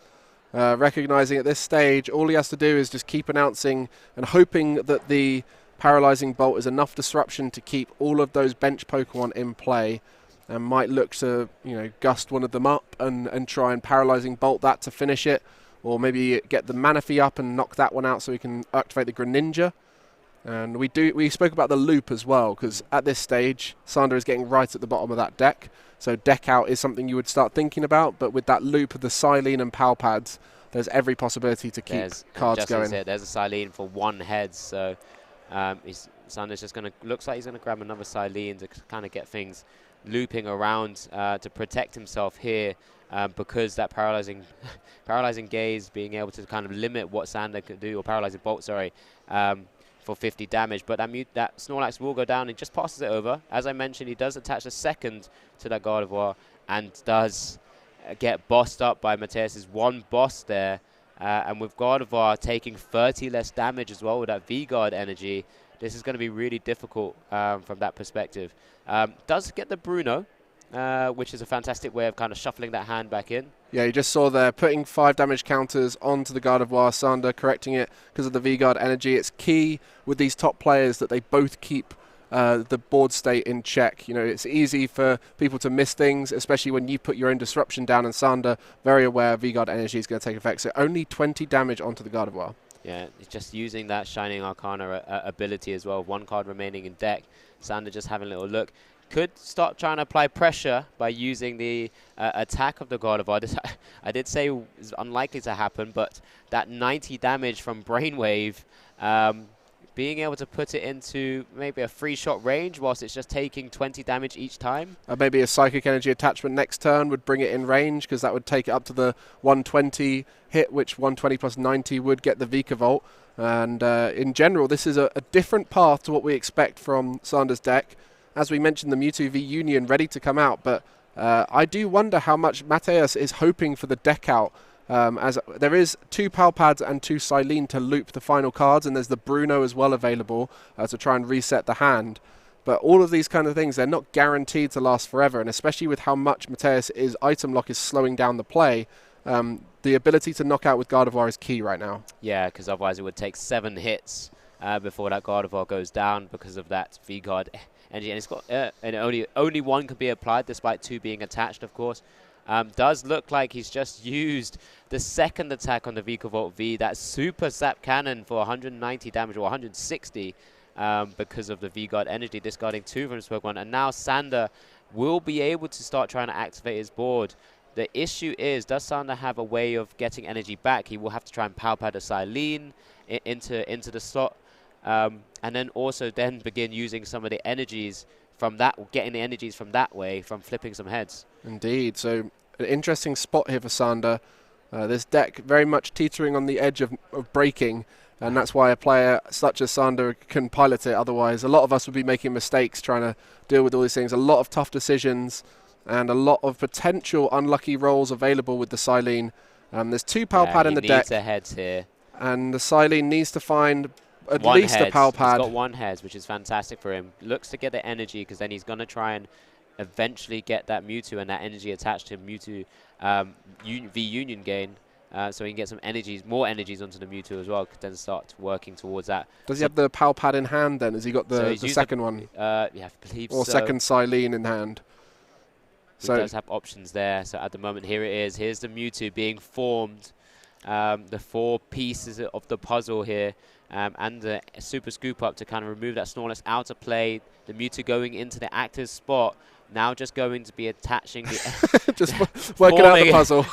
Recognizing at this stage, all he has to do is just keep announcing and hoping that the Paralyzing Bolt is enough disruption to keep all of those bench Pokemon in play, and might look to, gust one of them up and try and Paralyzing Bolt that to finish it, or maybe get the Manaphy up and knock that one out so we can activate the Greninja. And we spoke about the loop as well, because at this stage, Sander is getting right at the bottom of that deck. So deck out is something you would start thinking about, but with that loop of the Silene and Pal Pads, there's every possibility to keep cards going. There's a Silene for 1 head, so Sander's just looks like he's going to grab another Silene to kind of get things looping around to protect himself here, because that paralyzing gaze being able to kind of limit what Sander could do, or Paralyzing Bolt, sorry, for 50 damage. But that Snorlax will go down and just passes it over. As I mentioned, he does attach a second to that Gardevoir and does get bossed up by Mateus' 1 boss there. And with Gardevoir taking 30 less damage as well with that V-Guard energy, this is going to be really difficult from that perspective. Does get the Bruno, which is a fantastic way of kind of shuffling that hand back in. Yeah, you just saw there, putting 5 damage counters onto the Gardevoir, Sander correcting it because of the V-Guard energy. It's key with these top players that they both keep the board state in check. It's easy for people to miss things, especially when you put your own disruption down, and Sander, very aware V-Guard energy is going to take effect. So only 20 damage onto the Gardevoir. Yeah, it's just using that Shining Arcana ability as well. 1 card remaining in deck. Sander just having a little look. Could start trying to apply pressure by using the attack of the Gardevoir. I did say it was unlikely to happen, but that 90 damage from Brainwave, being able to put it into maybe a 3-shot range whilst it's just taking 20 damage each time. Maybe a Psychic Energy attachment next turn would bring it in range, because that would take it up to the 120 hit, which 120 plus 90 would get the Vikavolt. And in general, this is a different path to what we expect from Sander's deck. As we mentioned, the Mewtwo V Union ready to come out, but I do wonder how much Mateus is hoping for the deck out, as there is 2 Pal Pads and 2 Silene to loop the final cards, and there's the Bruno as well available to try and reset the hand. But all of these kind of things, they're not guaranteed to last forever, and especially with how much Mateus' item lock is slowing down the play, the ability to knock out with Gardevoir is key right now. Yeah, because otherwise it would take 7 hits before that Gardevoir goes down because of that V-Guard energy. And it's got and only 1 could be applied, despite 2 being attached, of course. Does look like he's just used the second attack on the Vikavolt V, that super sap cannon for 190 damage, or 160, because of the V-Guard energy, discarding 2 from his Pokemon. And now Sander will be able to start trying to activate his board, The issue is, does Sander have a way of getting energy back? He will have to try and power pad a Silene into the slot, and then also then begin using some of the energies from that, getting the energies from that way, from flipping some heads. Indeed. So an interesting spot here for Sander. This deck very much teetering on the edge of breaking, and that's why a player such as Sander can pilot it. Otherwise, a lot of us would be making mistakes trying to deal with all these things. A lot of tough decisions and a lot of potential unlucky rolls available with the Silene. There's 2 power pad in the deck. He needs a heads here. And the Silene needs to find at one least heads. a power pad. He's got 1 heads, which is fantastic for him. Looks to get the energy, because then he's going to try and eventually get that Mewtwo and that energy attached to Mewtwo V Union gain. So he can get some energies, more energies onto the Mewtwo as well, then start working towards that. Does he have the power pad in hand then? Has he got the second one? Yeah, I believe so. Or second Silene in hand? He does have options there. So at the moment, here it is. Here's the Mewtwo being formed. The 4 pieces of the puzzle here. And the Super Scoop Up to kind of remove that Snorlax out of play. The Mewtwo going into the active spot. Now just going to be attaching the... just working out the puzzle.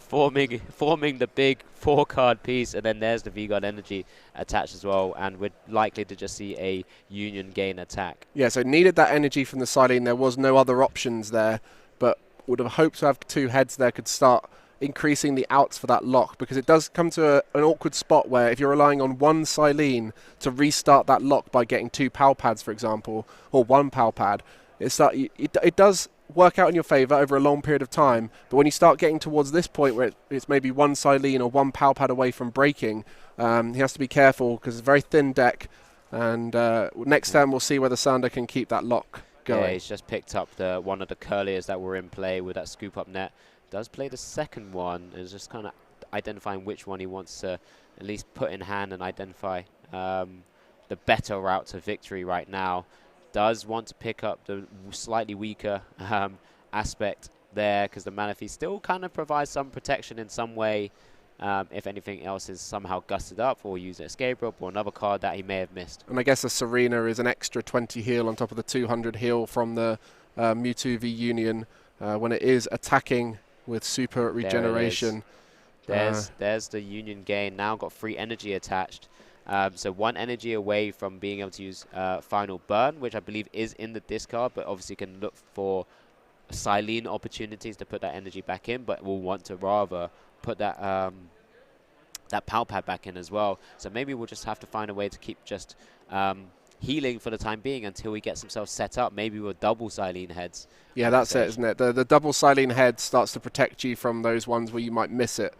Forming the big 4-card piece, and then there's the V-Guard energy attached as well, and we're likely to just see a Union gain attack. Yeah, so needed that energy from the Silene. There was no other options there, but would have hoped to have 2 heads there, could start increasing the outs for that lock, because it does come to an awkward spot where if you're relying on 1 Silene to restart that lock by getting 2 power pads, for example, or 1 power pad, it does work out in your favour over a long period of time, but when you start getting towards this point where it's maybe 1 Silene or 1 power pad away from breaking, he has to be careful because it's a very thin deck, and next turn we'll see whether Sander can keep that lock going. Yeah, he's just picked up one of the curliers that were in play with that Scoop Up net. Does play the second one, and is just kind of identifying which one he wants to at least put in hand and identify the better route to victory right now. Does want to pick up the slightly weaker aspect there, because the Manaphy still kind of provides some protection in some way if anything else is somehow gusted up, or use an escape rope or another card that he may have missed. And I guess the Serena is an extra 20 heal on top of the 200 heal from the Mewtwo V Union when it is attacking with super regeneration. There's the Union gain. Now got free energy attached. So 1 energy away from being able to use Final Burn, which I believe is in the discard, but obviously can look for Silene opportunities to put that energy back in, but will want to rather put that that Power Pad back in as well. So maybe we'll just have to find a way to keep just healing for the time being until he gets himself set up, maybe with double Silene heads. Yeah, that's it, isn't it? The double Silene head starts to protect you from those ones where you might miss it.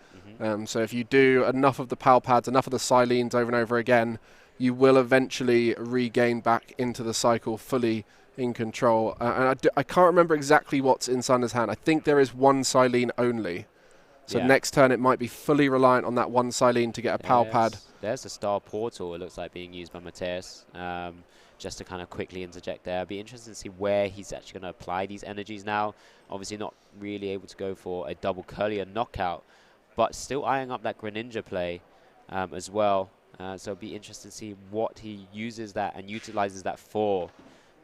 So if you do enough of the Power Pads, enough of the Silenes over and over again, you will eventually regain back into the cycle fully in control. And I can't remember exactly what's in Sander's hand. I think there is 1 Silene only. So next turn it might be fully reliant on that 1 Silene to get a Power Pad. There's the Star Portal, it looks like, being used by Mateus, just to kind of quickly interject there. It'd be interesting to see where he's actually going to apply these energies now. Obviously not really able to go for a double Curlier knockout, but still eyeing up that Greninja play as well. So it'd be interesting to see what he uses that and utilizes that for,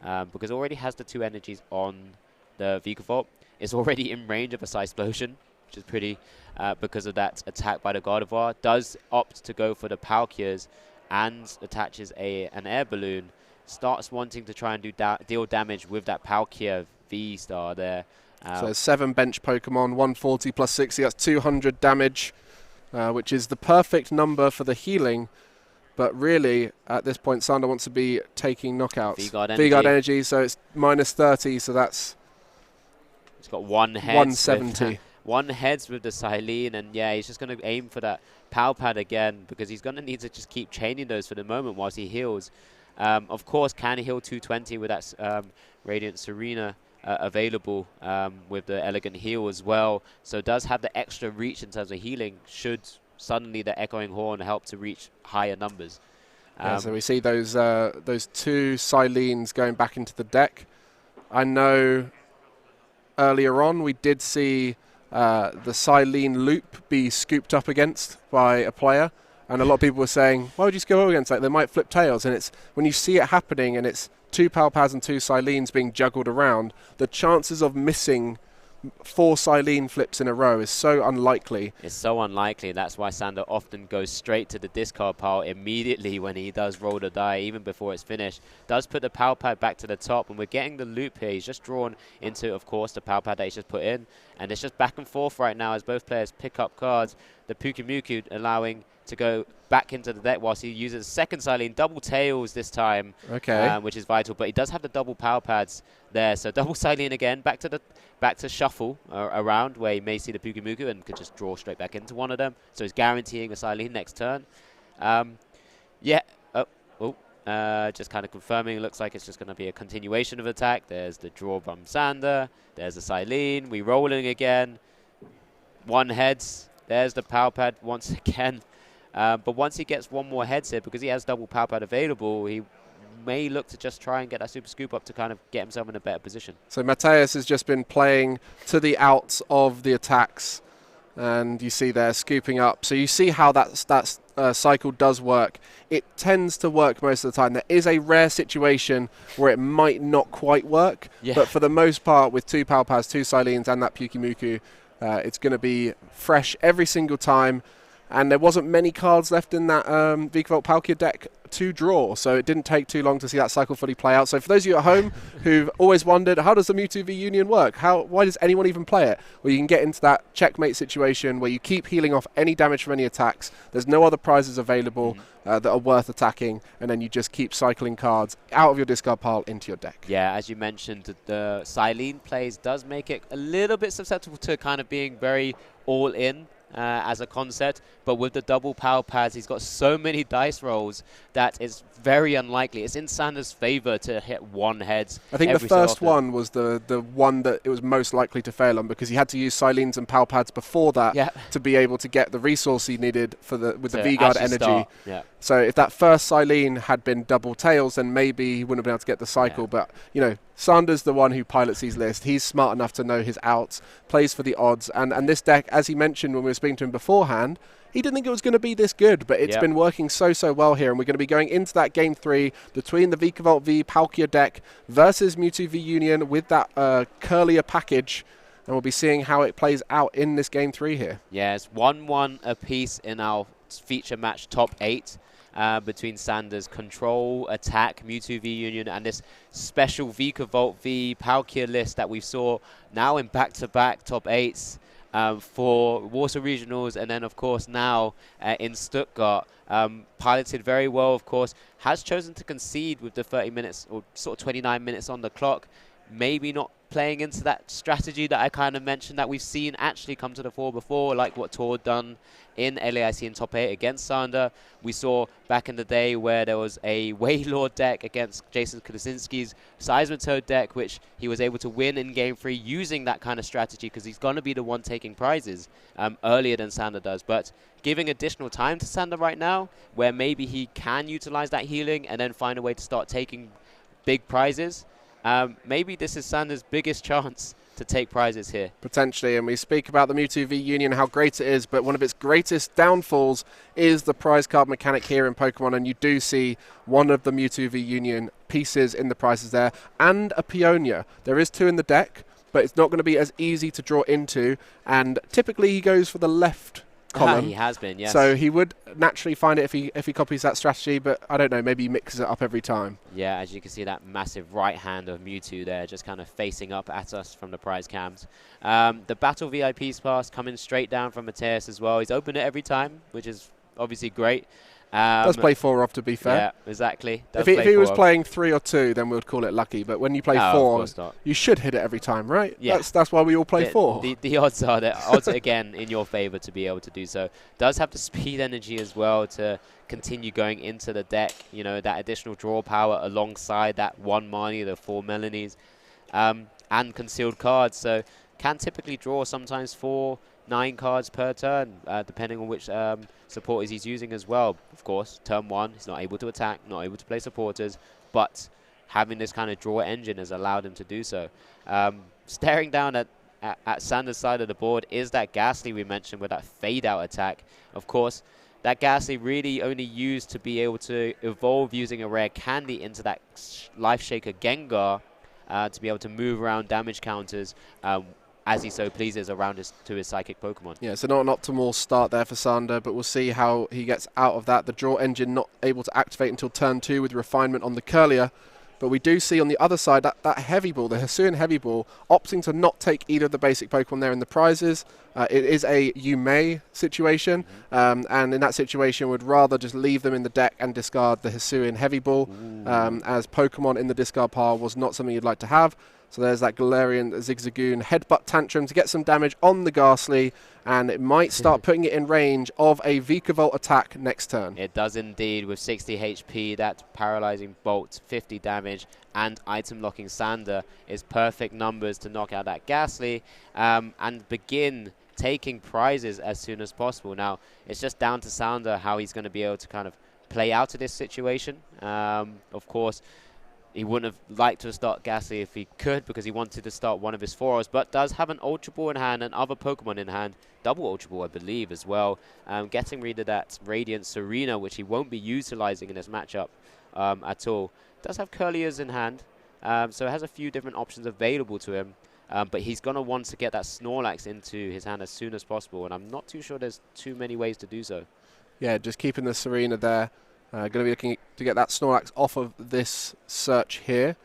because it already has the 2 energies on the Vikavolt. It's already in range of a Cyclosion, which is pretty, because of that attack by the Gardevoir. Does opt to go for the Palkias and attaches an air balloon. Starts wanting to try and deal damage with that Palkia V-Star there. So 7 bench Pokemon, 140 plus 60, that's 200 damage, which is the perfect number for the healing. But really, at this point, Sander wants to be taking knockouts. V-Guard energy, so it's minus 30, so that's... It's got 1 head. 170. 1 heads with the Silene, and yeah, he's just going to aim for that Power Pad again, because he's going to need to just keep chaining those for the moment whilst he heals. Of course, can he heal 220 with that Radiant Serena available with the Elegant Heal as well. So does have the extra reach in terms of healing, should suddenly the Echoing Horn help to reach higher numbers. So we see those 2 Silenes going back into the deck. I know earlier on we did see the Silene loop be scooped up against by a player, and a lot of people were saying, why would you scoop up against that? They might flip tails. And it's when you see it happening and it's 2 Power Pads and 2 Silenes being juggled around, the chances of missing 4 Silene flips in a row is so unlikely. It's so unlikely. That's why Sander often goes straight to the discard pile immediately when he does roll the die, even before it's finished. Does put the power pad back to the top, and we're getting the loop here. He's just drawn into, of course, the power pad that he's just put in, and it's just back and forth right now as both players pick up cards. The Pukimuku allowing to go back into the deck whilst he uses second Silene, double tails this time, which is vital. But he does have the double power pads there, so double Silene again, back to shuffle around where he may see the Pukimuku and could just draw straight back into one of them. So he's guaranteeing a Silene next turn. Just kind of confirming. It looks like it's just going to be a continuation of attack. There's the draw from Sander. There's the Silene. We rolling again. One heads. There's the power pad once again. But once he gets one more heads here, because he has double power pad available, he may look to just try and get that super scoop up to kind of get himself in a better position. So Mateus has just been playing to the outs of the attacks, and you see there scooping up. So you see how that cycle does work. It tends to work most of the time. There is a rare situation where it might not quite work, but for the most part, with 2 power pads, 2 Silenes, and that Pukimuku, it's going to be fresh every single time. And there wasn't many cards left in that Vikavolt Palkia deck to draw, so it didn't take too long to see that cycle fully play out. So for those of you at home who've always wondered, how does the Mewtwo v Union work? Why does anyone even play it? Well, you can get into that checkmate situation where you keep healing off any damage from any attacks. There's no other prizes available that are worth attacking, and then you just keep cycling cards out of your discard pile into your deck. Yeah, as you mentioned, the Silene plays does make it a little bit susceptible to kind of being very all-in as a concept, but with the double power pads, he's got so many dice rolls that it's very unlikely. It's in Sander's favor to hit one heads. I think the first one was the one that it was most likely to fail on, because he had to use Silenes and power pads before that to be able to get the resource he needed for with the V-Guard energy. So if that first Silene had been double tails, then maybe he wouldn't have been able to get the cycle. But, you know, Sander's the one who pilots these lists. He's smart enough to know his outs, plays for the odds. And this deck, as he mentioned when we were speaking to him beforehand, he didn't think it was going to be this good, but it's been working so well here. And we're going to be going into that Game 3 between the Vikavolt v Palkia deck versus Mewtwo v Union with that curlier package. And we'll be seeing how it plays out in this Game 3 here. Yeah, it's 1-1 apiece in our feature match top 8. Between Sander's Control, Attack, Mewtwo v Union, and this special Vikavolt v Palkia list that we saw now in back-to-back top 8s for Warsaw Regionals, and then, of course, now in Stuttgart. Piloted very well, of course. Has chosen to concede with the 30 minutes, or sort of 29 minutes on the clock. Maybe not playing into that strategy that I kind of mentioned that we've seen actually come to the fore before, like what Tor done in LAIC in top 8 against Sander. We saw back in the day where there was a Waylord deck against Jason Krasinski's Seismitoad deck, which he was able to win in Game 3 using that kind of strategy, because he's going to be the one taking prizes earlier than Sander does. But giving additional time to Sander right now, where maybe he can utilize that healing and then find a way to start taking big prizes, maybe this is Sander's biggest chance to take prizes here. Potentially, and we speak about the Mewtwo v Union, how great it is, but one of its greatest downfalls is the prize card mechanic here in Pokemon, and you do see one of the Mewtwo v Union pieces in the prizes there, and a Peonia. There is 2 in the deck, but it's not going to be as easy to draw into, and typically he goes for the left column. He has been, yes. So he would naturally find it if he copies that strategy, but I don't know, maybe he mixes it up every time. Yeah, as you can see, that massive right hand of Mewtwo there, just kind of facing up at us from the prize cams. The Battle VIP's pass coming straight down from Mateus as well. He's opened it every time, which is obviously great. Does play 4 off, to be fair. Yeah, exactly. If he was playing 3 or 2, then we would call it lucky. But when you play 4, you should hit it every time, right? Yeah. That's why we all play 4. The odds are again in your favor to be able to do so. Does have the speed energy as well to continue going into the deck. You know, that additional draw power alongside that 1 Marnie, the 4 Melanies, and concealed cards. So can typically draw sometimes 9 cards per turn, depending on which supporters he's using as well. Of course, turn 1, he's not able to attack, not able to play supporters, but having this kind of draw engine has allowed him to do so. Staring down at Sander's side of the board is that Ghastly we mentioned with that fade-out attack. Of course, that Ghastly really only used to be able to evolve using a rare candy into that Life Shaker Gengar to be able to move around damage counters as he so pleases around his psychic Pokemon. Yeah, so not an optimal start there for Sander, but we'll see how he gets out of that. The draw engine not able to activate until turn 2 with refinement on the Curlier. But we do see on the other side that Heavy Ball, the Hisuian Heavy Ball, opting to not take either of the basic Pokemon there in the prizes. It is a you may situation, and in that situation would rather just leave them in the deck and discard the Hisuian Heavy Ball, as Pokemon in the discard pile was not something you'd like to have. So there's that Galarian Zigzagoon Headbutt Tantrum to get some damage on the Ghastly, and it might start putting it in range of a Vikavolt attack next turn. It does indeed, with 60 HP, that Paralyzing Bolt, 50 damage, and Item Locking Sander is perfect numbers to knock out that Ghastly and begin taking prizes as soon as possible. Now, it's just down to Sander how he's going to be able to kind of play out of this situation. Of course, he wouldn't have liked to start Ghastly if he could, because he wanted to start one of his 4-hours, but does have an Ultra Ball in hand and other Pokemon in hand. Double Ultra Ball, I believe, as well. Getting rid of that Radiant Serena, which he won't be utilizing in this matchup at all. Does have Curliers in hand, so it has a few different options available to him. But he's going to want to get that Snorlax into his hand as soon as possible, and I'm not too sure there's too many ways to do so. Yeah, just keeping the Serena there. Going to be looking to get that Snorlax off of this search here.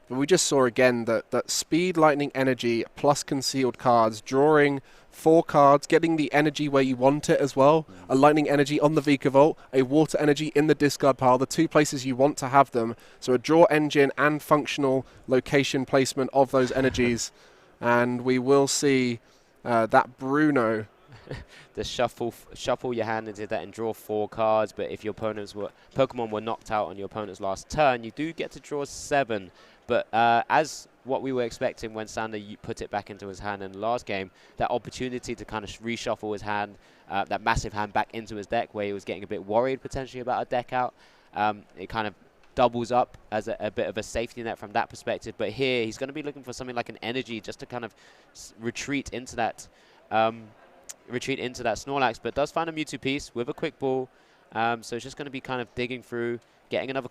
But we just saw again that Speed, Lightning, Energy plus concealed cards, drawing 4 cards, getting the energy where you want it as well. A Lightning Energy on the Vikavolt, a Water Energy in the discard pile, the 2 places you want to have them. So a draw engine and functional location placement of those energies. And we will see that Bruno. The shuffle your hand into that and draw 4 cards, but if your Pokemon were knocked out on your opponent's last turn, you do get to draw 7. But as what we were expecting when Sander put it back into his hand in the last game, that opportunity to kind of reshuffle his hand, that massive hand back into his deck where he was getting a bit worried potentially about a deck out, it kind of doubles up as a bit of a safety net from that perspective. But here he's going to be looking for something like an energy just to kind of retreat into that Snorlax, but does find a Mewtwo piece with a Quick Ball. So it's just going to be kind of digging through, getting another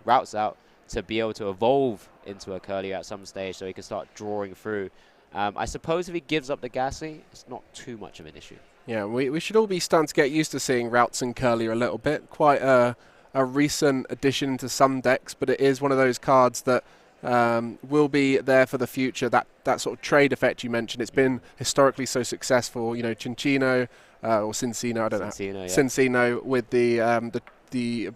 Routes out to be able to evolve into a Curlier at some stage so he can start drawing through. I suppose if he gives up the Ghastly, it's not too much of an issue. Yeah, we should all be starting to get used to seeing Routes and Curlier a little bit. Quite a recent addition to some decks, but it is one of those cards that will be there for the future. That sort of trade effect you mentioned, it's been historically so successful. You know, Cinccino or Cincino, I don't know. Yeah. Cincino with the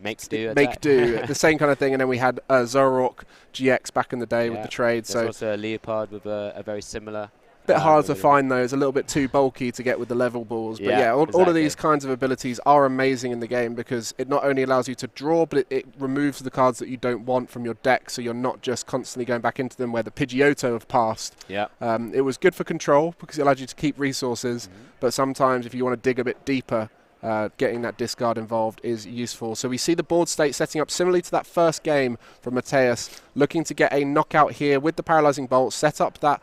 Make Do, the same kind of thing. And then we had Zoroark GX back in the day with the trade. There's also a Leopard with a very similar. Bit hard to find those, a little bit too bulky to get with the level balls. But yeah, all of these kinds of abilities are amazing in the game because it not only allows you to draw, but it removes the cards that you don't want from your deck, so you're not just constantly going back into them where the Pidgeotto have passed. Yeah. It was good for control because it allowed you to keep resources, but sometimes if you want to dig a bit deeper, getting that discard involved is useful. So we see the board state setting up similarly to that first game from Mateus, looking to get a knockout here with the Paralyzing Bolt, set up that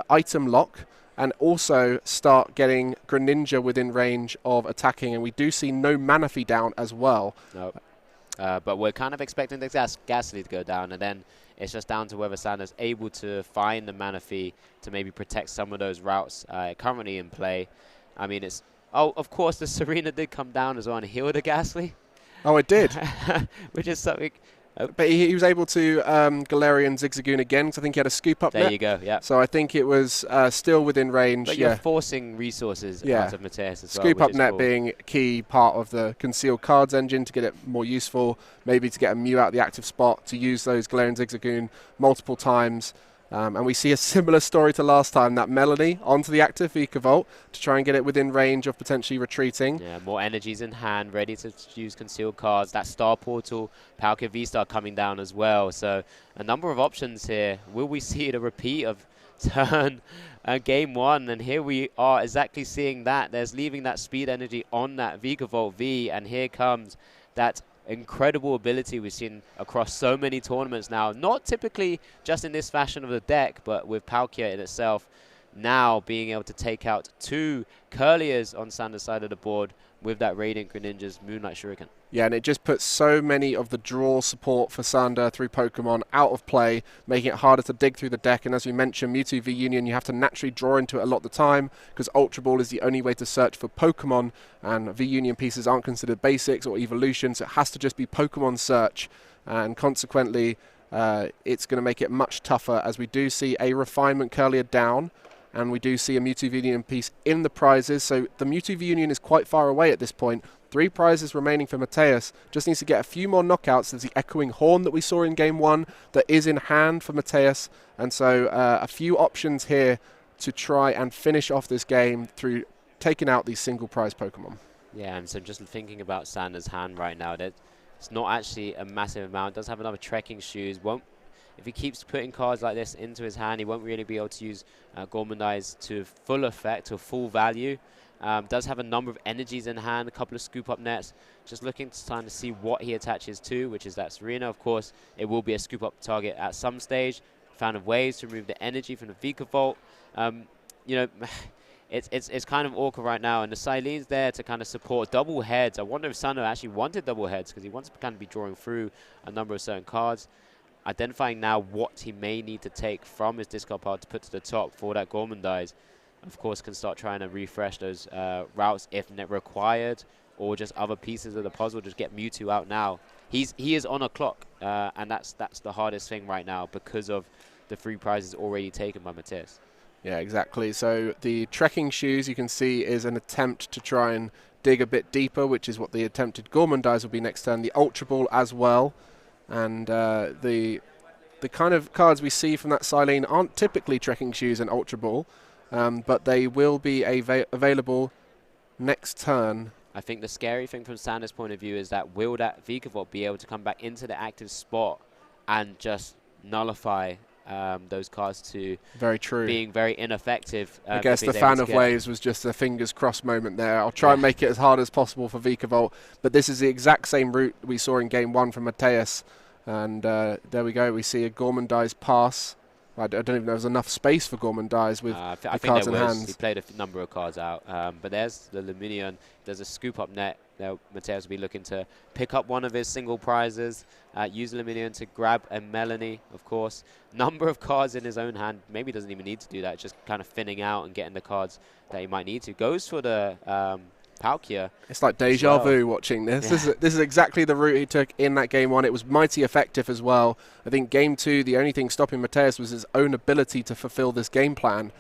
item lock, and also start getting Greninja within range of attacking. And we do see no Manaphy down as well. No. But we're kind of expecting the Ghastly to go down, and then it's just down to whether Sander's able to find the Manaphy to maybe protect some of those routes currently in play. I mean, it's... Oh, of course, the Serena did come down as well and heal the Ghastly. Oh, it did. Which is something... But he was able to Galarian Zigzagoon again, because I think he had a scoop up There you go, yeah. So I think it was still within range. But you're forcing resources out of Mateus as well. Scoop up net being a key part of the concealed cards engine to get it more useful, maybe to get a Mew out of the active spot, to use those Galarian Zigzagoon multiple times. And we see a similar story to last time, that Melanie onto the active Vikavolt to try and get it within range of potentially retreating. Yeah, more energies in hand, ready to use concealed cards. That Star Portal, Palkia V-Star coming down as well. So a number of options here. Will we see the repeat of turn game 1? And here we are exactly seeing that. There's leaving that speed energy on that Vikavolt V, and here comes that incredible ability we've seen across so many tournaments now, not typically just in this fashion of the deck, but with Palkia in itself now being able to take out 2 Curliers on Sander's side of the board, with that Radiant Greninja's Moonlight Shuriken. Yeah, and it just puts so many of the draw support for Sander through Pokemon out of play, making it harder to dig through the deck. And as we mentioned, Mewtwo V Union, you have to naturally draw into it a lot of the time because Ultra Ball is the only way to search for Pokemon, and V Union pieces aren't considered basics or evolution, so it has to just be Pokemon search. And consequently, it's going to make it much tougher as we do see a Refinement Curlier down. And we do see a Mewtwo V Union piece in the prizes. So the Mewtwo V Union is quite far away at this point. 3 prizes remaining for Mateus. Just needs to get a few more knockouts. There's the Echoing Horn that we saw in Game 1 that is in hand for Mateus. And so a few options here to try and finish off this game through taking out these single prize Pokemon. Yeah, and so just thinking about Sander's hand right now, that it's not actually a massive amount. Does have another Trekking Shoes. If he keeps putting cards like this into his hand, he won't really be able to use Gormandize to full effect or full value. Does have a number of energies in hand, a couple of scoop up nets. Just looking to try to see what he attaches to, which is that Serena. Of course, it will be a scoop up target at some stage. Found ways to remove the energy from the Vikavolt. You know, it's kind of awkward right now, and the Silene's there to kind of support double heads. I wonder if Sano actually wanted double heads because he wants to kind of be drawing through a number of certain cards. Identifying now what he may need to take from his discard pile to put to the top for that Gormandize. Of course, can start trying to refresh those routes if required, or just other pieces of the puzzle. Just get Mewtwo out now. He is on a clock, and that's the hardest thing right now because of the 3 prizes already taken by Mateus. Yeah, exactly. So the Trekking Shoes, you can see, is an attempt to try and dig a bit deeper, which is what the attempted Gormandize will be next turn. The Ultra Ball as well. And the kind of cards we see from that Silene aren't typically Trekking Shoes and Ultra Ball, but they will be available next turn. I think the scary thing from Sander's point of view is that will that Vikavolt be able to come back into the active spot and just nullify those cards to being very ineffective. I guess the Fan of Waves was just a fingers crossed moment there. I'll try and make it as hard as possible for Vikavolt, but this is the exact same route we saw in Game 1 from Mateus. And there we go, we see a Gormandize pass. I don't even know if there's enough space for Gormandize with the cards in hand. He played a number of cards out, but there's the Luminion. There's a scoop up net. Now Mateus will be looking to pick up one of his single prizes, use Luminion to grab a Melanie, of course. Number of cards in his own hand. Maybe doesn't even need to do that, just kind of thinning out and getting the cards that he might need to. Goes for the Palkia. It's like deja vu watching this. Yeah. This is exactly the route he took in that Game 1. It was mighty effective as well. I think Game 2, the only thing stopping Mateus was his own ability to fulfill this game plan.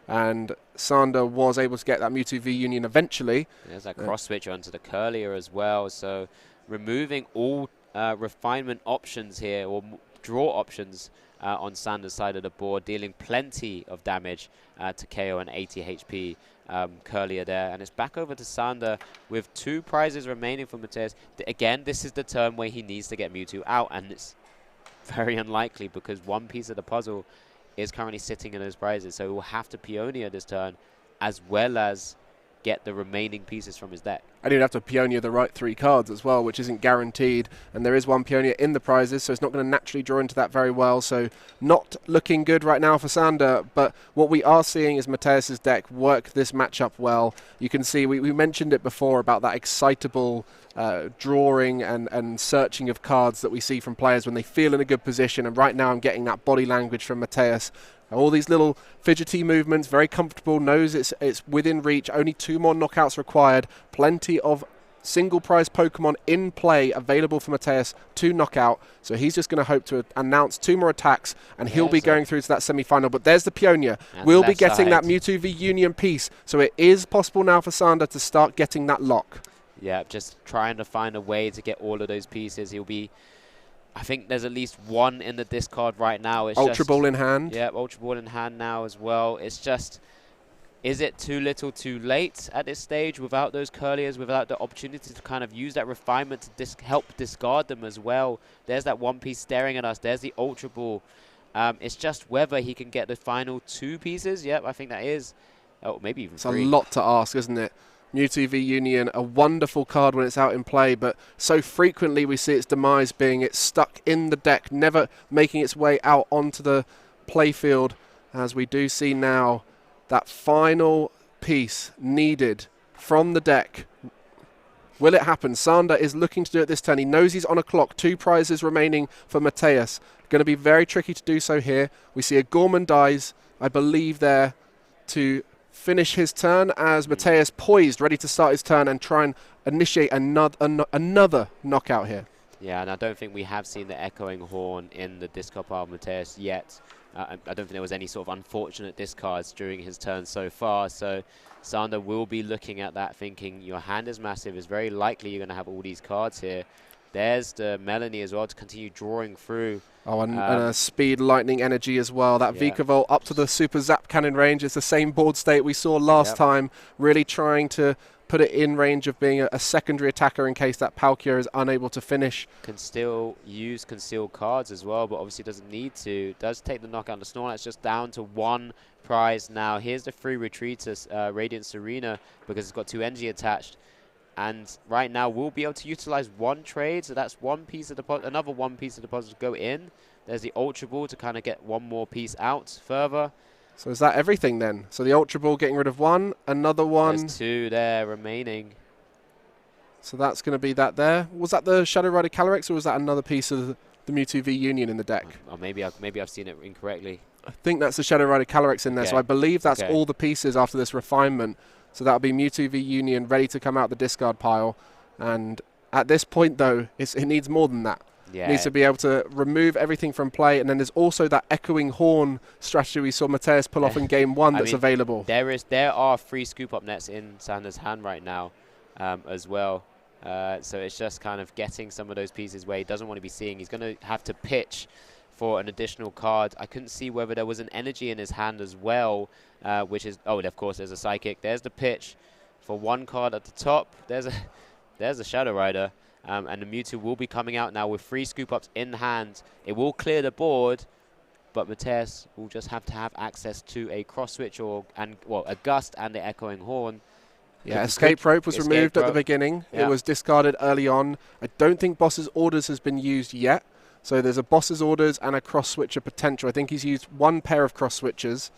And Sander was able to get that Mewtwo V Union eventually. There's that cross switch onto the Curlier as well. So removing all refinement options here, or draw options on Sander's side of the board, dealing plenty of damage to KO and 80 HP Curlier there. And it's back over to Sander with 2 prizes remaining for Mateus. Again, this is the turn where he needs to get Mewtwo out, and it's very unlikely because one piece of the puzzle is currently sitting in those prizes. So he will have to Peonia this turn as well as get the remaining pieces from his deck. And he'd have to Peonia the right 3 cards as well, which isn't guaranteed. And there is one Peonia in the prizes, so it's not going to naturally draw into that very well. So not looking good right now for Sander. But what we are seeing is Mateus's deck work this matchup well. You can see, we mentioned it before about that excitable drawing and searching of cards that we see from players when they feel in a good position. And right now I'm getting that body language from Mateus. All these little fidgety movements, very comfortable, knows it's within reach, only 2 more knockouts required, plenty of single prize Pokemon in play available for Mateus to knock out. So he's just going to hope to announce 2 more attacks and he'll be going through to that semi-final. But there's the Peonia. We'll be getting that Mewtwo V Union piece. So it is possible now for Sander to start getting that lock. Yeah, just trying to find a way to get all of those pieces. He'll be... I think there's at least 1 in the discard right now. It's Ultra Ball in hand. Yeah, Ultra Ball in hand now as well. It's just, is it too little too late at this stage without those Curliers, without the opportunity to kind of use that refinement to help discard them as well? There's that one piece staring at us. There's the Ultra Ball. It's just whether he can get the final 2 pieces. Yep, I think that is. Oh, maybe even 3. It's a lot to ask, isn't it? Mewtwo V Union, a wonderful card when it's out in play, but so frequently we see its demise being it's stuck in the deck, never making its way out onto the playfield, as we do see now that final piece needed from the deck. Will it happen? Sander is looking to do it this turn. He knows he's on a clock. 2 prizes remaining for Mateus. Going to be very tricky to do so here. We see a Gorman dies, I believe, there to finish his turn as Mateus poised, ready to start his turn and try and initiate another knockout here. Yeah, and I don't think we have seen the echoing horn in the discard pile of Mateus yet. I don't think there was any sort of unfortunate discards during his turn so far. So Sander will be looking at that thinking your hand is massive. It's very likely you're going to have all these cards here. There's the Melanie as well to continue drawing through. Oh, and a speed lightning energy as well. That Vikavolt up to the super zap cannon range is the same board state we saw last time. Really trying to put it in range of being a secondary attacker in case that Palkia is unable to finish. Can still use concealed cards as well, but obviously doesn't need to. Does take the knockout. The Snorlax just down to 1 prize now. Here's the free retreater, Radiant Serena, because it's got 2 energy attached. And right now we'll be able to utilize 1 trade, so that's 1 piece of deposit, another 1 piece of deposit to go in. There's the Ultra Ball to kind of get 1 more piece out further. So is that everything then? So the Ultra Ball getting rid of 1, another 1. There's 2 there remaining. So that's going to be that there. Was that the Shadow Rider Calyrex, or was that another piece of the Mewtwo V Union in the deck? Or maybe I've seen it incorrectly. I think that's the Shadow Rider Calyrex in there, so I believe that's all the pieces after this refinement. So that'll be Mewtwo V Union ready to come out the discard pile. And at this point, though, it needs more than that. Yeah. It needs to be able to remove everything from play. And then there's also that echoing horn strategy we saw Mateus pull off in game 1 that's available. There are 3 scoop up nets in Sander's hand right now as well. So it's just kind of getting some of those pieces where he doesn't want to be seeing. He's going to have to pitch for an additional card. I couldn't see whether there was an energy in his hand as well, which is, oh, of course, there's a Psychic. There's the pitch for 1 card at the top. There's a Shadow Rider, and the Mewtwo will be coming out now with 3 scoop-ups in hand. It will clear the board, but Mateus will just have to have access to a cross-switch a Gust and the Echoing Horn. Yeah, Escape Rope was removed at the beginning. It was discarded early on. I don't think Boss's Orders has been used yet. So there's a Boss's Orders and a cross-switcher potential. I think he's used 1 pair of cross-switchers.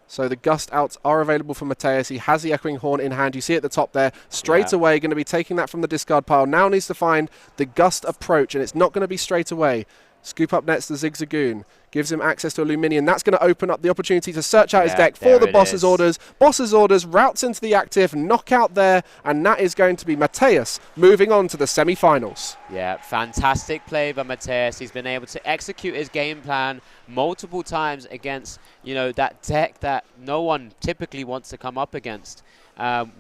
So the Gust outs are available for Mateus. He has the Echoing Horn in hand. You see at the top there. Straight away, going to be taking that from the discard pile. Now needs to find the Gust approach, and it's not going to be straight away. Scoop up nets the Zigzagoon. Gives him access to Illuminion. That's going to open up the opportunity to search out his deck for the Boss's Orders. Boss's Orders routes into the active, knockout there, and that is going to be Mateus moving on to the semi-finals. Yeah, fantastic play by Mateus. He's been able to execute his game plan multiple times against, that deck that no one typically wants to come up against.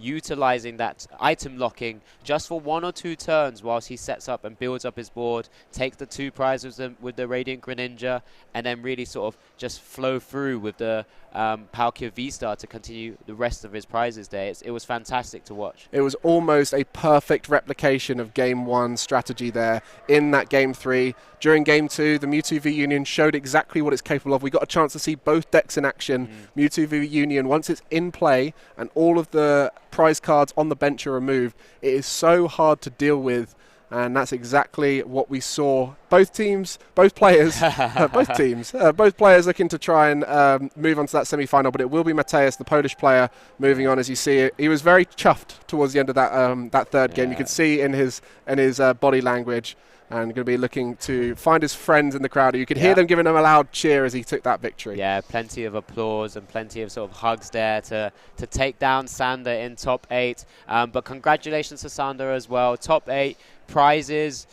Utilizing that item locking just for 1 or 2 turns whilst he sets up and builds up his board, takes the 2 prizes with the Radiant Greninja, and then really sort of just flow through with the Palkia V-Star to continue the rest of his prizes there. It was fantastic to watch. It was almost a perfect replication of Game 1 strategy there in that Game 3. During Game 2, the Mewtwo V Union showed exactly what it's capable of. We got a chance to see both decks in action. Mewtwo V Union, once it's in play and all of the prize cards on the bench are removed, it is so hard to deal with. And that's exactly what we saw. Both teams, both players, both players looking to try and move on to that semi-final. But it will be Mateus, the Polish player, moving on. As you see, he was very chuffed towards the end of that third game. You could see in his body language, and going to be looking to find his friends in the crowd. You could hear them giving him a loud cheer as he took that victory. Yeah, plenty of applause and plenty of sort of hugs there to take down Sander in top 8. But congratulations to Sander as well. Top 8 prizes,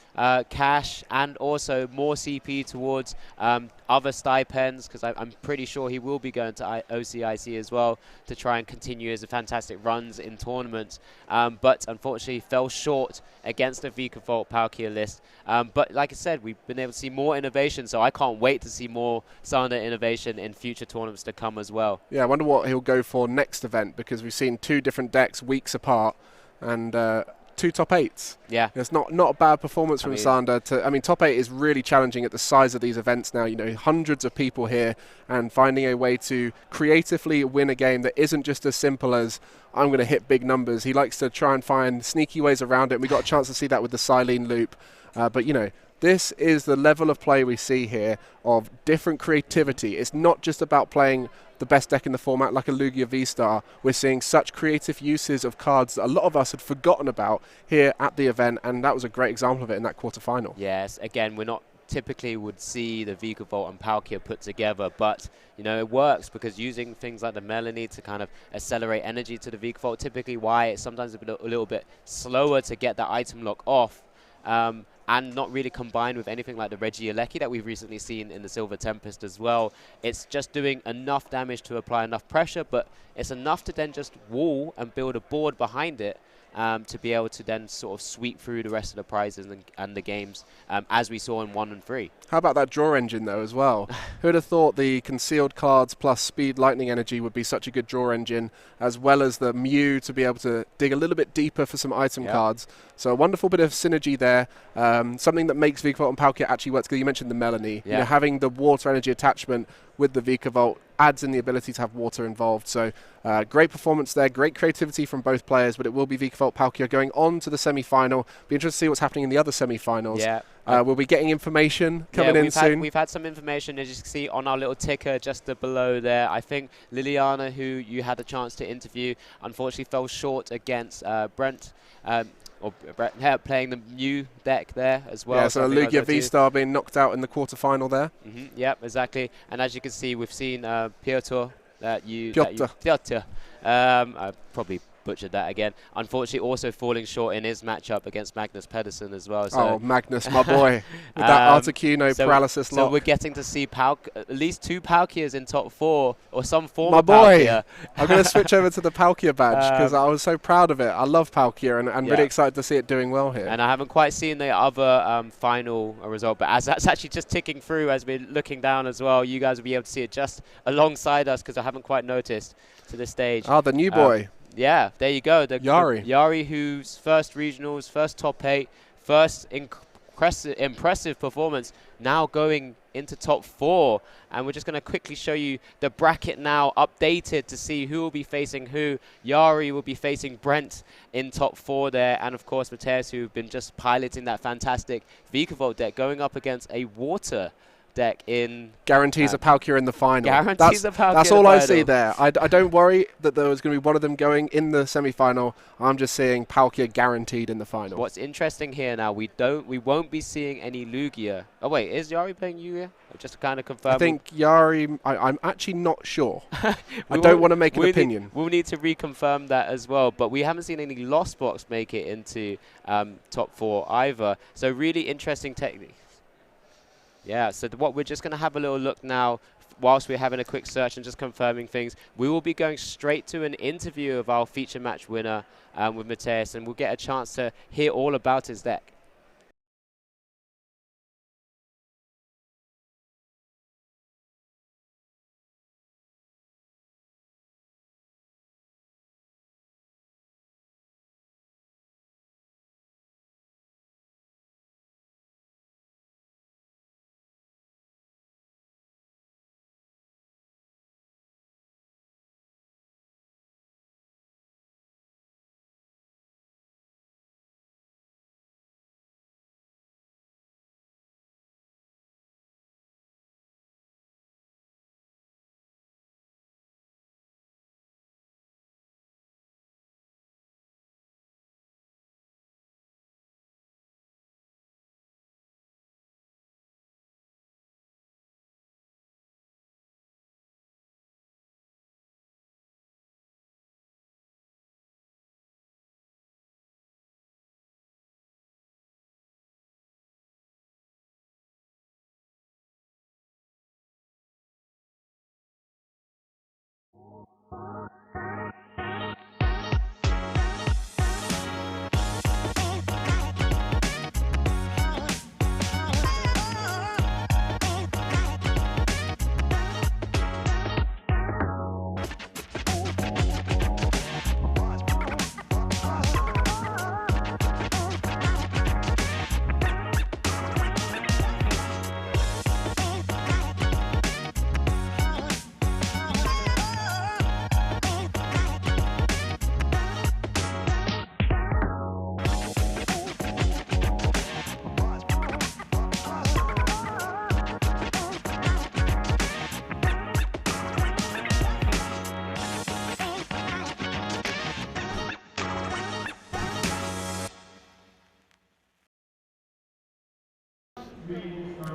cash, and also more CP towards other stipends, because I'm pretty sure he will be going to OCIC as well to try and continue his fantastic runs in tournaments. But unfortunately fell short against the Vikavolt Palkia list. But like I said, we've been able to see more innovation, so I can't wait to see more Sander innovation in future tournaments to come as well. Yeah, I wonder what he'll go for next event, because we've seen 2 different decks weeks apart, and 2 top 8s. Yeah. It's not a bad performance from Sander. Top 8 is really challenging at the size of these events now. Hundreds of people here, and finding a way to creatively win a game that isn't just as simple as I'm going to hit big numbers. He likes to try and find sneaky ways around it. And we got a chance to see that with the Silene loop. But This is the level of play we see here of different creativity. It's not just about playing the best deck in the format like a Lugia V-Star. We're seeing such creative uses of cards that a lot of us had forgotten about here at the event, and that was a great example of it in that quarterfinal. Yes, again, we're not typically would see the Vikavolt and Palkia put together, but you know it works because using things like the Melanie to kind of accelerate energy to the Vikavolt, typically why it's sometimes a little bit slower to get that item lock off, and not really combined with anything like the Regieleki that we've recently seen in the Silver Tempest as well. It's just doing enough damage to apply enough pressure, but it's enough to then just wall and build a board behind it to be able to then sort of sweep through the rest of the prizes and the games, as we saw in 1 and 3. How about that draw engine, though, as well? Who'd have thought the concealed cards plus speed lightning energy would be such a good draw engine, as well as the Mew to be able to dig a little bit deeper for some item cards. So a wonderful bit of synergy there. Something that makes Vikavolt and Palkia actually work. Because you mentioned the Melanie. You know, having the water energy attachment with the Vikavolt adds in the ability to have water involved. So great performance there, great creativity from both players, but it will be Vikavolt Palkia going on to the semi-final. Be interested to see what's happening in the other semi-finals. Yeah. We'll be getting information coming in soon. We've had some information, as you can see on our little ticker just below there. I think Liliana, who you had a chance to interview, unfortunately fell short against Brent. Or Brett playing the Mew deck there as well. Yeah, so Lugia V-Star being knocked out in the quarterfinal there. Yep, exactly. And as you can see, we've seen Piotr. Piotr. I probably butchered that again. Unfortunately, also falling short in his matchup against Magnus Pedersen as well. So oh, Magnus, my boy, with that Articuno paralysis lock. So we're getting to see at least 2 Palkias in top 4, or some form my of boy. Palkia. I'm going to switch over to the Palkia badge because I was so proud of it. I love Palkia and really excited to see it doing well here. And I haven't quite seen the other final result, but as that's actually just ticking through as we're looking down as well, you guys will be able to see it just alongside us because I haven't quite noticed to this stage. Oh, the new boy. Yeah, there you go. Yari. Yari, whose first regionals, first top 8, first impressive performance, now going into top 4. And we're just going to quickly show you the bracket now updated to see who will be facing who. Yari will be facing Brent in top 4 there. And, of course, Mateus, who've been just piloting that fantastic Vikavolt deck, going up against a water deck in guarantees a Palkia in the final. Guarantees a Palkia. That's all I see there. I don't worry that there was going to be one of them going in the semi-final. I'm just seeing Palkia guaranteed in the final. What's interesting here now, we won't be seeing any Lugia. Oh wait, is Yari playing Lugia? Just to kind of confirm. I think Yari. I'm actually not sure. I don't want to make an opinion. We'll need to reconfirm that as well. But we haven't seen any Lost Box make it into top 4 either. So really interesting technique. Yeah, so what we're just going to have a little look now whilst we're having a quick search and just confirming things. We will be going straight to an interview of our feature match winner with Mateus, and we'll get a chance to hear all about his deck.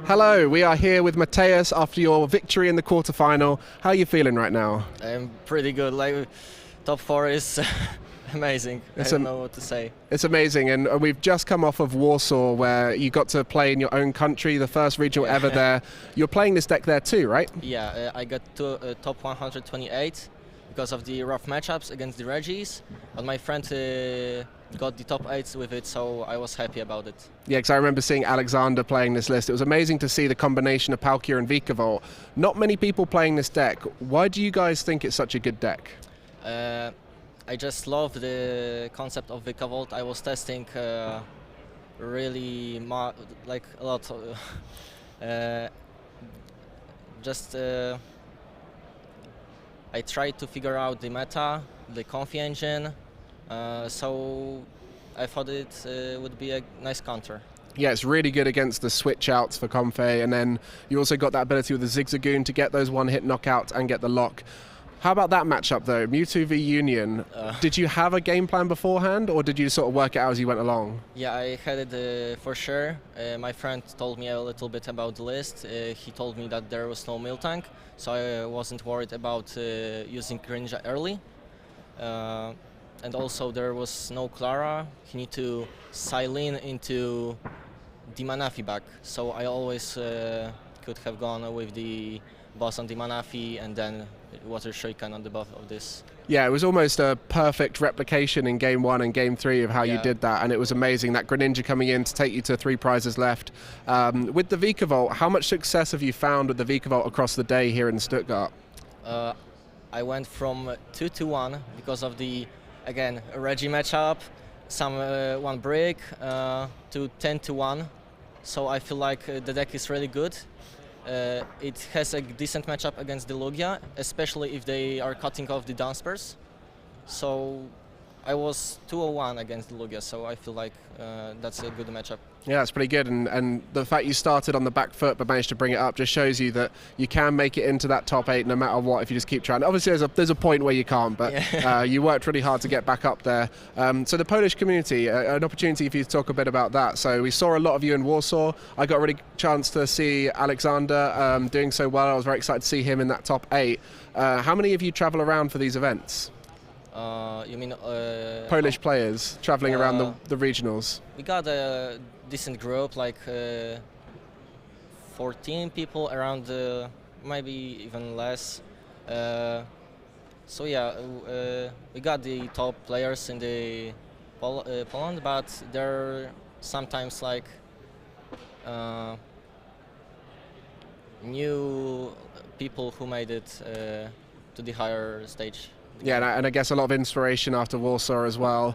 Hello, we are here with Mateus after your victory in the quarterfinal. How are you feeling right now? I'm pretty good. Like, top 4 is amazing. I don't know what to say. It's amazing, and we've just come off of Warsaw, where you got to play in your own country, the first regional ever there. You're playing this deck there too, right? Yeah, I got to top 128 because of the rough matchups against the Regis, but my friend got the top 8s with it, so I was happy about it. Yeah, because I remember seeing Alexander playing this list. It was amazing to see the combination of Palkia and Vikavolt. Not many people playing this deck. Why do you guys think it's such a good deck? I just love the concept of Vikavolt. I was testing really like a lot. I tried to figure out the meta, the Confi engine, so I thought it would be a nice counter. Yeah, it's really good against the switch outs for Comfey, and then you also got that ability with the Zigzagoon to get those one-hit knockouts and get the lock. How about that matchup though, Mewtwo v Union? Did you have a game plan beforehand, or did you sort of work it out as you went along? Yeah, I had it for sure. My friend told me a little bit about the list. He told me that there was no Miltank, so I wasn't worried about using Greninja early. And also there was no Clara. He need to Silene into the Manafi back, so I always could have gone with the boss on the Manafi and then Water Shuriken on the buff of this. Yeah, it was almost a perfect replication in Game 1 and Game 3 of how you did that, and it was amazing. That Greninja coming in to take you to 3 prizes left. With the Vikavolt, how much success have you found with the Vikavolt across the day here in Stuttgart? I went from 2-1 because of the, again, Regi matchup, some one break, to 10-1. So I feel like the deck is really good. It has a decent matchup against the Lugia, especially if they are cutting off the Dunsparce. So I was 2-1 against the Lugia, so I feel like that's a good matchup. Yeah, it's pretty good, and the fact you started on the back foot but managed to bring it up just shows you that you can make it into that top 8 no matter what if you just keep trying. Obviously there's a point where you can't, but you worked really hard to get back up there. So the Polish community, an opportunity for you to talk a bit about that. So we saw a lot of you in Warsaw. I got a really chance to see Alexander doing so well. I was very excited to see him in that top 8. How many of you travel around for these events? You mean Polish players traveling around the regionals? We got a decent group, like 14 people around, maybe even less. So yeah, we got the top players in the Poland, but there are sometimes like new people who made it to the higher stage. Yeah, and I guess a lot of inspiration after Warsaw as well.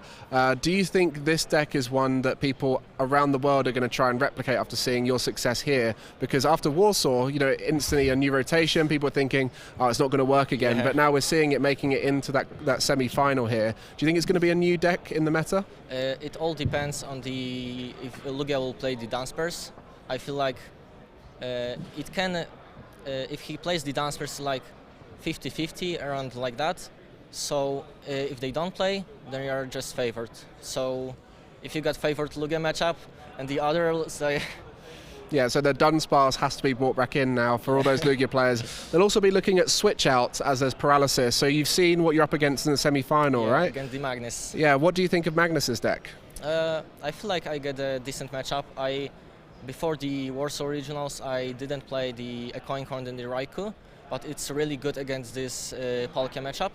Do you think this deck is one that people around the world are going to try and replicate after seeing your success here? Because after Warsaw, you know, instantly a new rotation, people are thinking, oh, it's not going to work again. Yeah. But now we're seeing it making it into that semi-final here. Do you think it's going to be a new deck in the meta? It all depends on if Lugia will play the Dunsparce. I feel like it can, if he plays the Dunsparce like 50-50, around like that. So if they don't play, then you are just favored. So if you got favored Lugia matchup and the other, yeah, so the Dunsparce has to be brought back in now for all those Lugia players. They'll also be looking at switch outs as there's paralysis. So you've seen what you're up against in the semi-final, right? Against the Magnus. Yeah, what do you think of Magnus's deck? I feel like I get a decent matchup. Before the Warsaw Regionals, I didn't play the Echoing Horn and the Raikou, but it's really good against this Palkia matchup.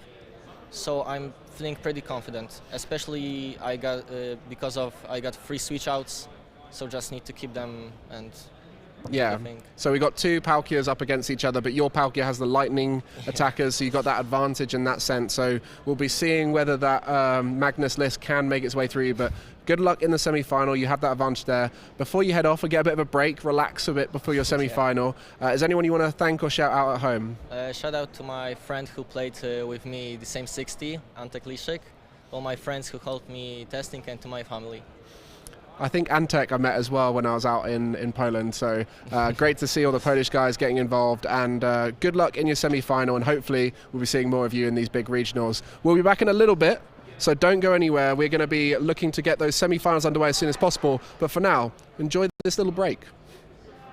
So I'm feeling pretty confident, especially because I got 3 switch outs, so just need to keep them and yeah. So we got 2 Palkias up against each other, but your Palkia has the lightning attackers, so you got that advantage in that sense. So we'll be seeing whether that Magnus list can make its way through. But good luck in the semi-final. You have that advantage there. Before you head off and get a bit of a break, relax a bit before your semi-final. Is anyone you want to thank or shout out at home? Shout out to my friend who played with me the same 60, Antek Liszek, all my friends who helped me testing, and to my family. I think Antek I met as well when I was out in Poland, so great to see all the Polish guys getting involved, and good luck in your semi-final, and hopefully we'll be seeing more of you in these big regionals. We'll be back in a little bit, so don't go anywhere. We're going to be looking to get those semi-finals underway as soon as possible, but for now, enjoy this little break.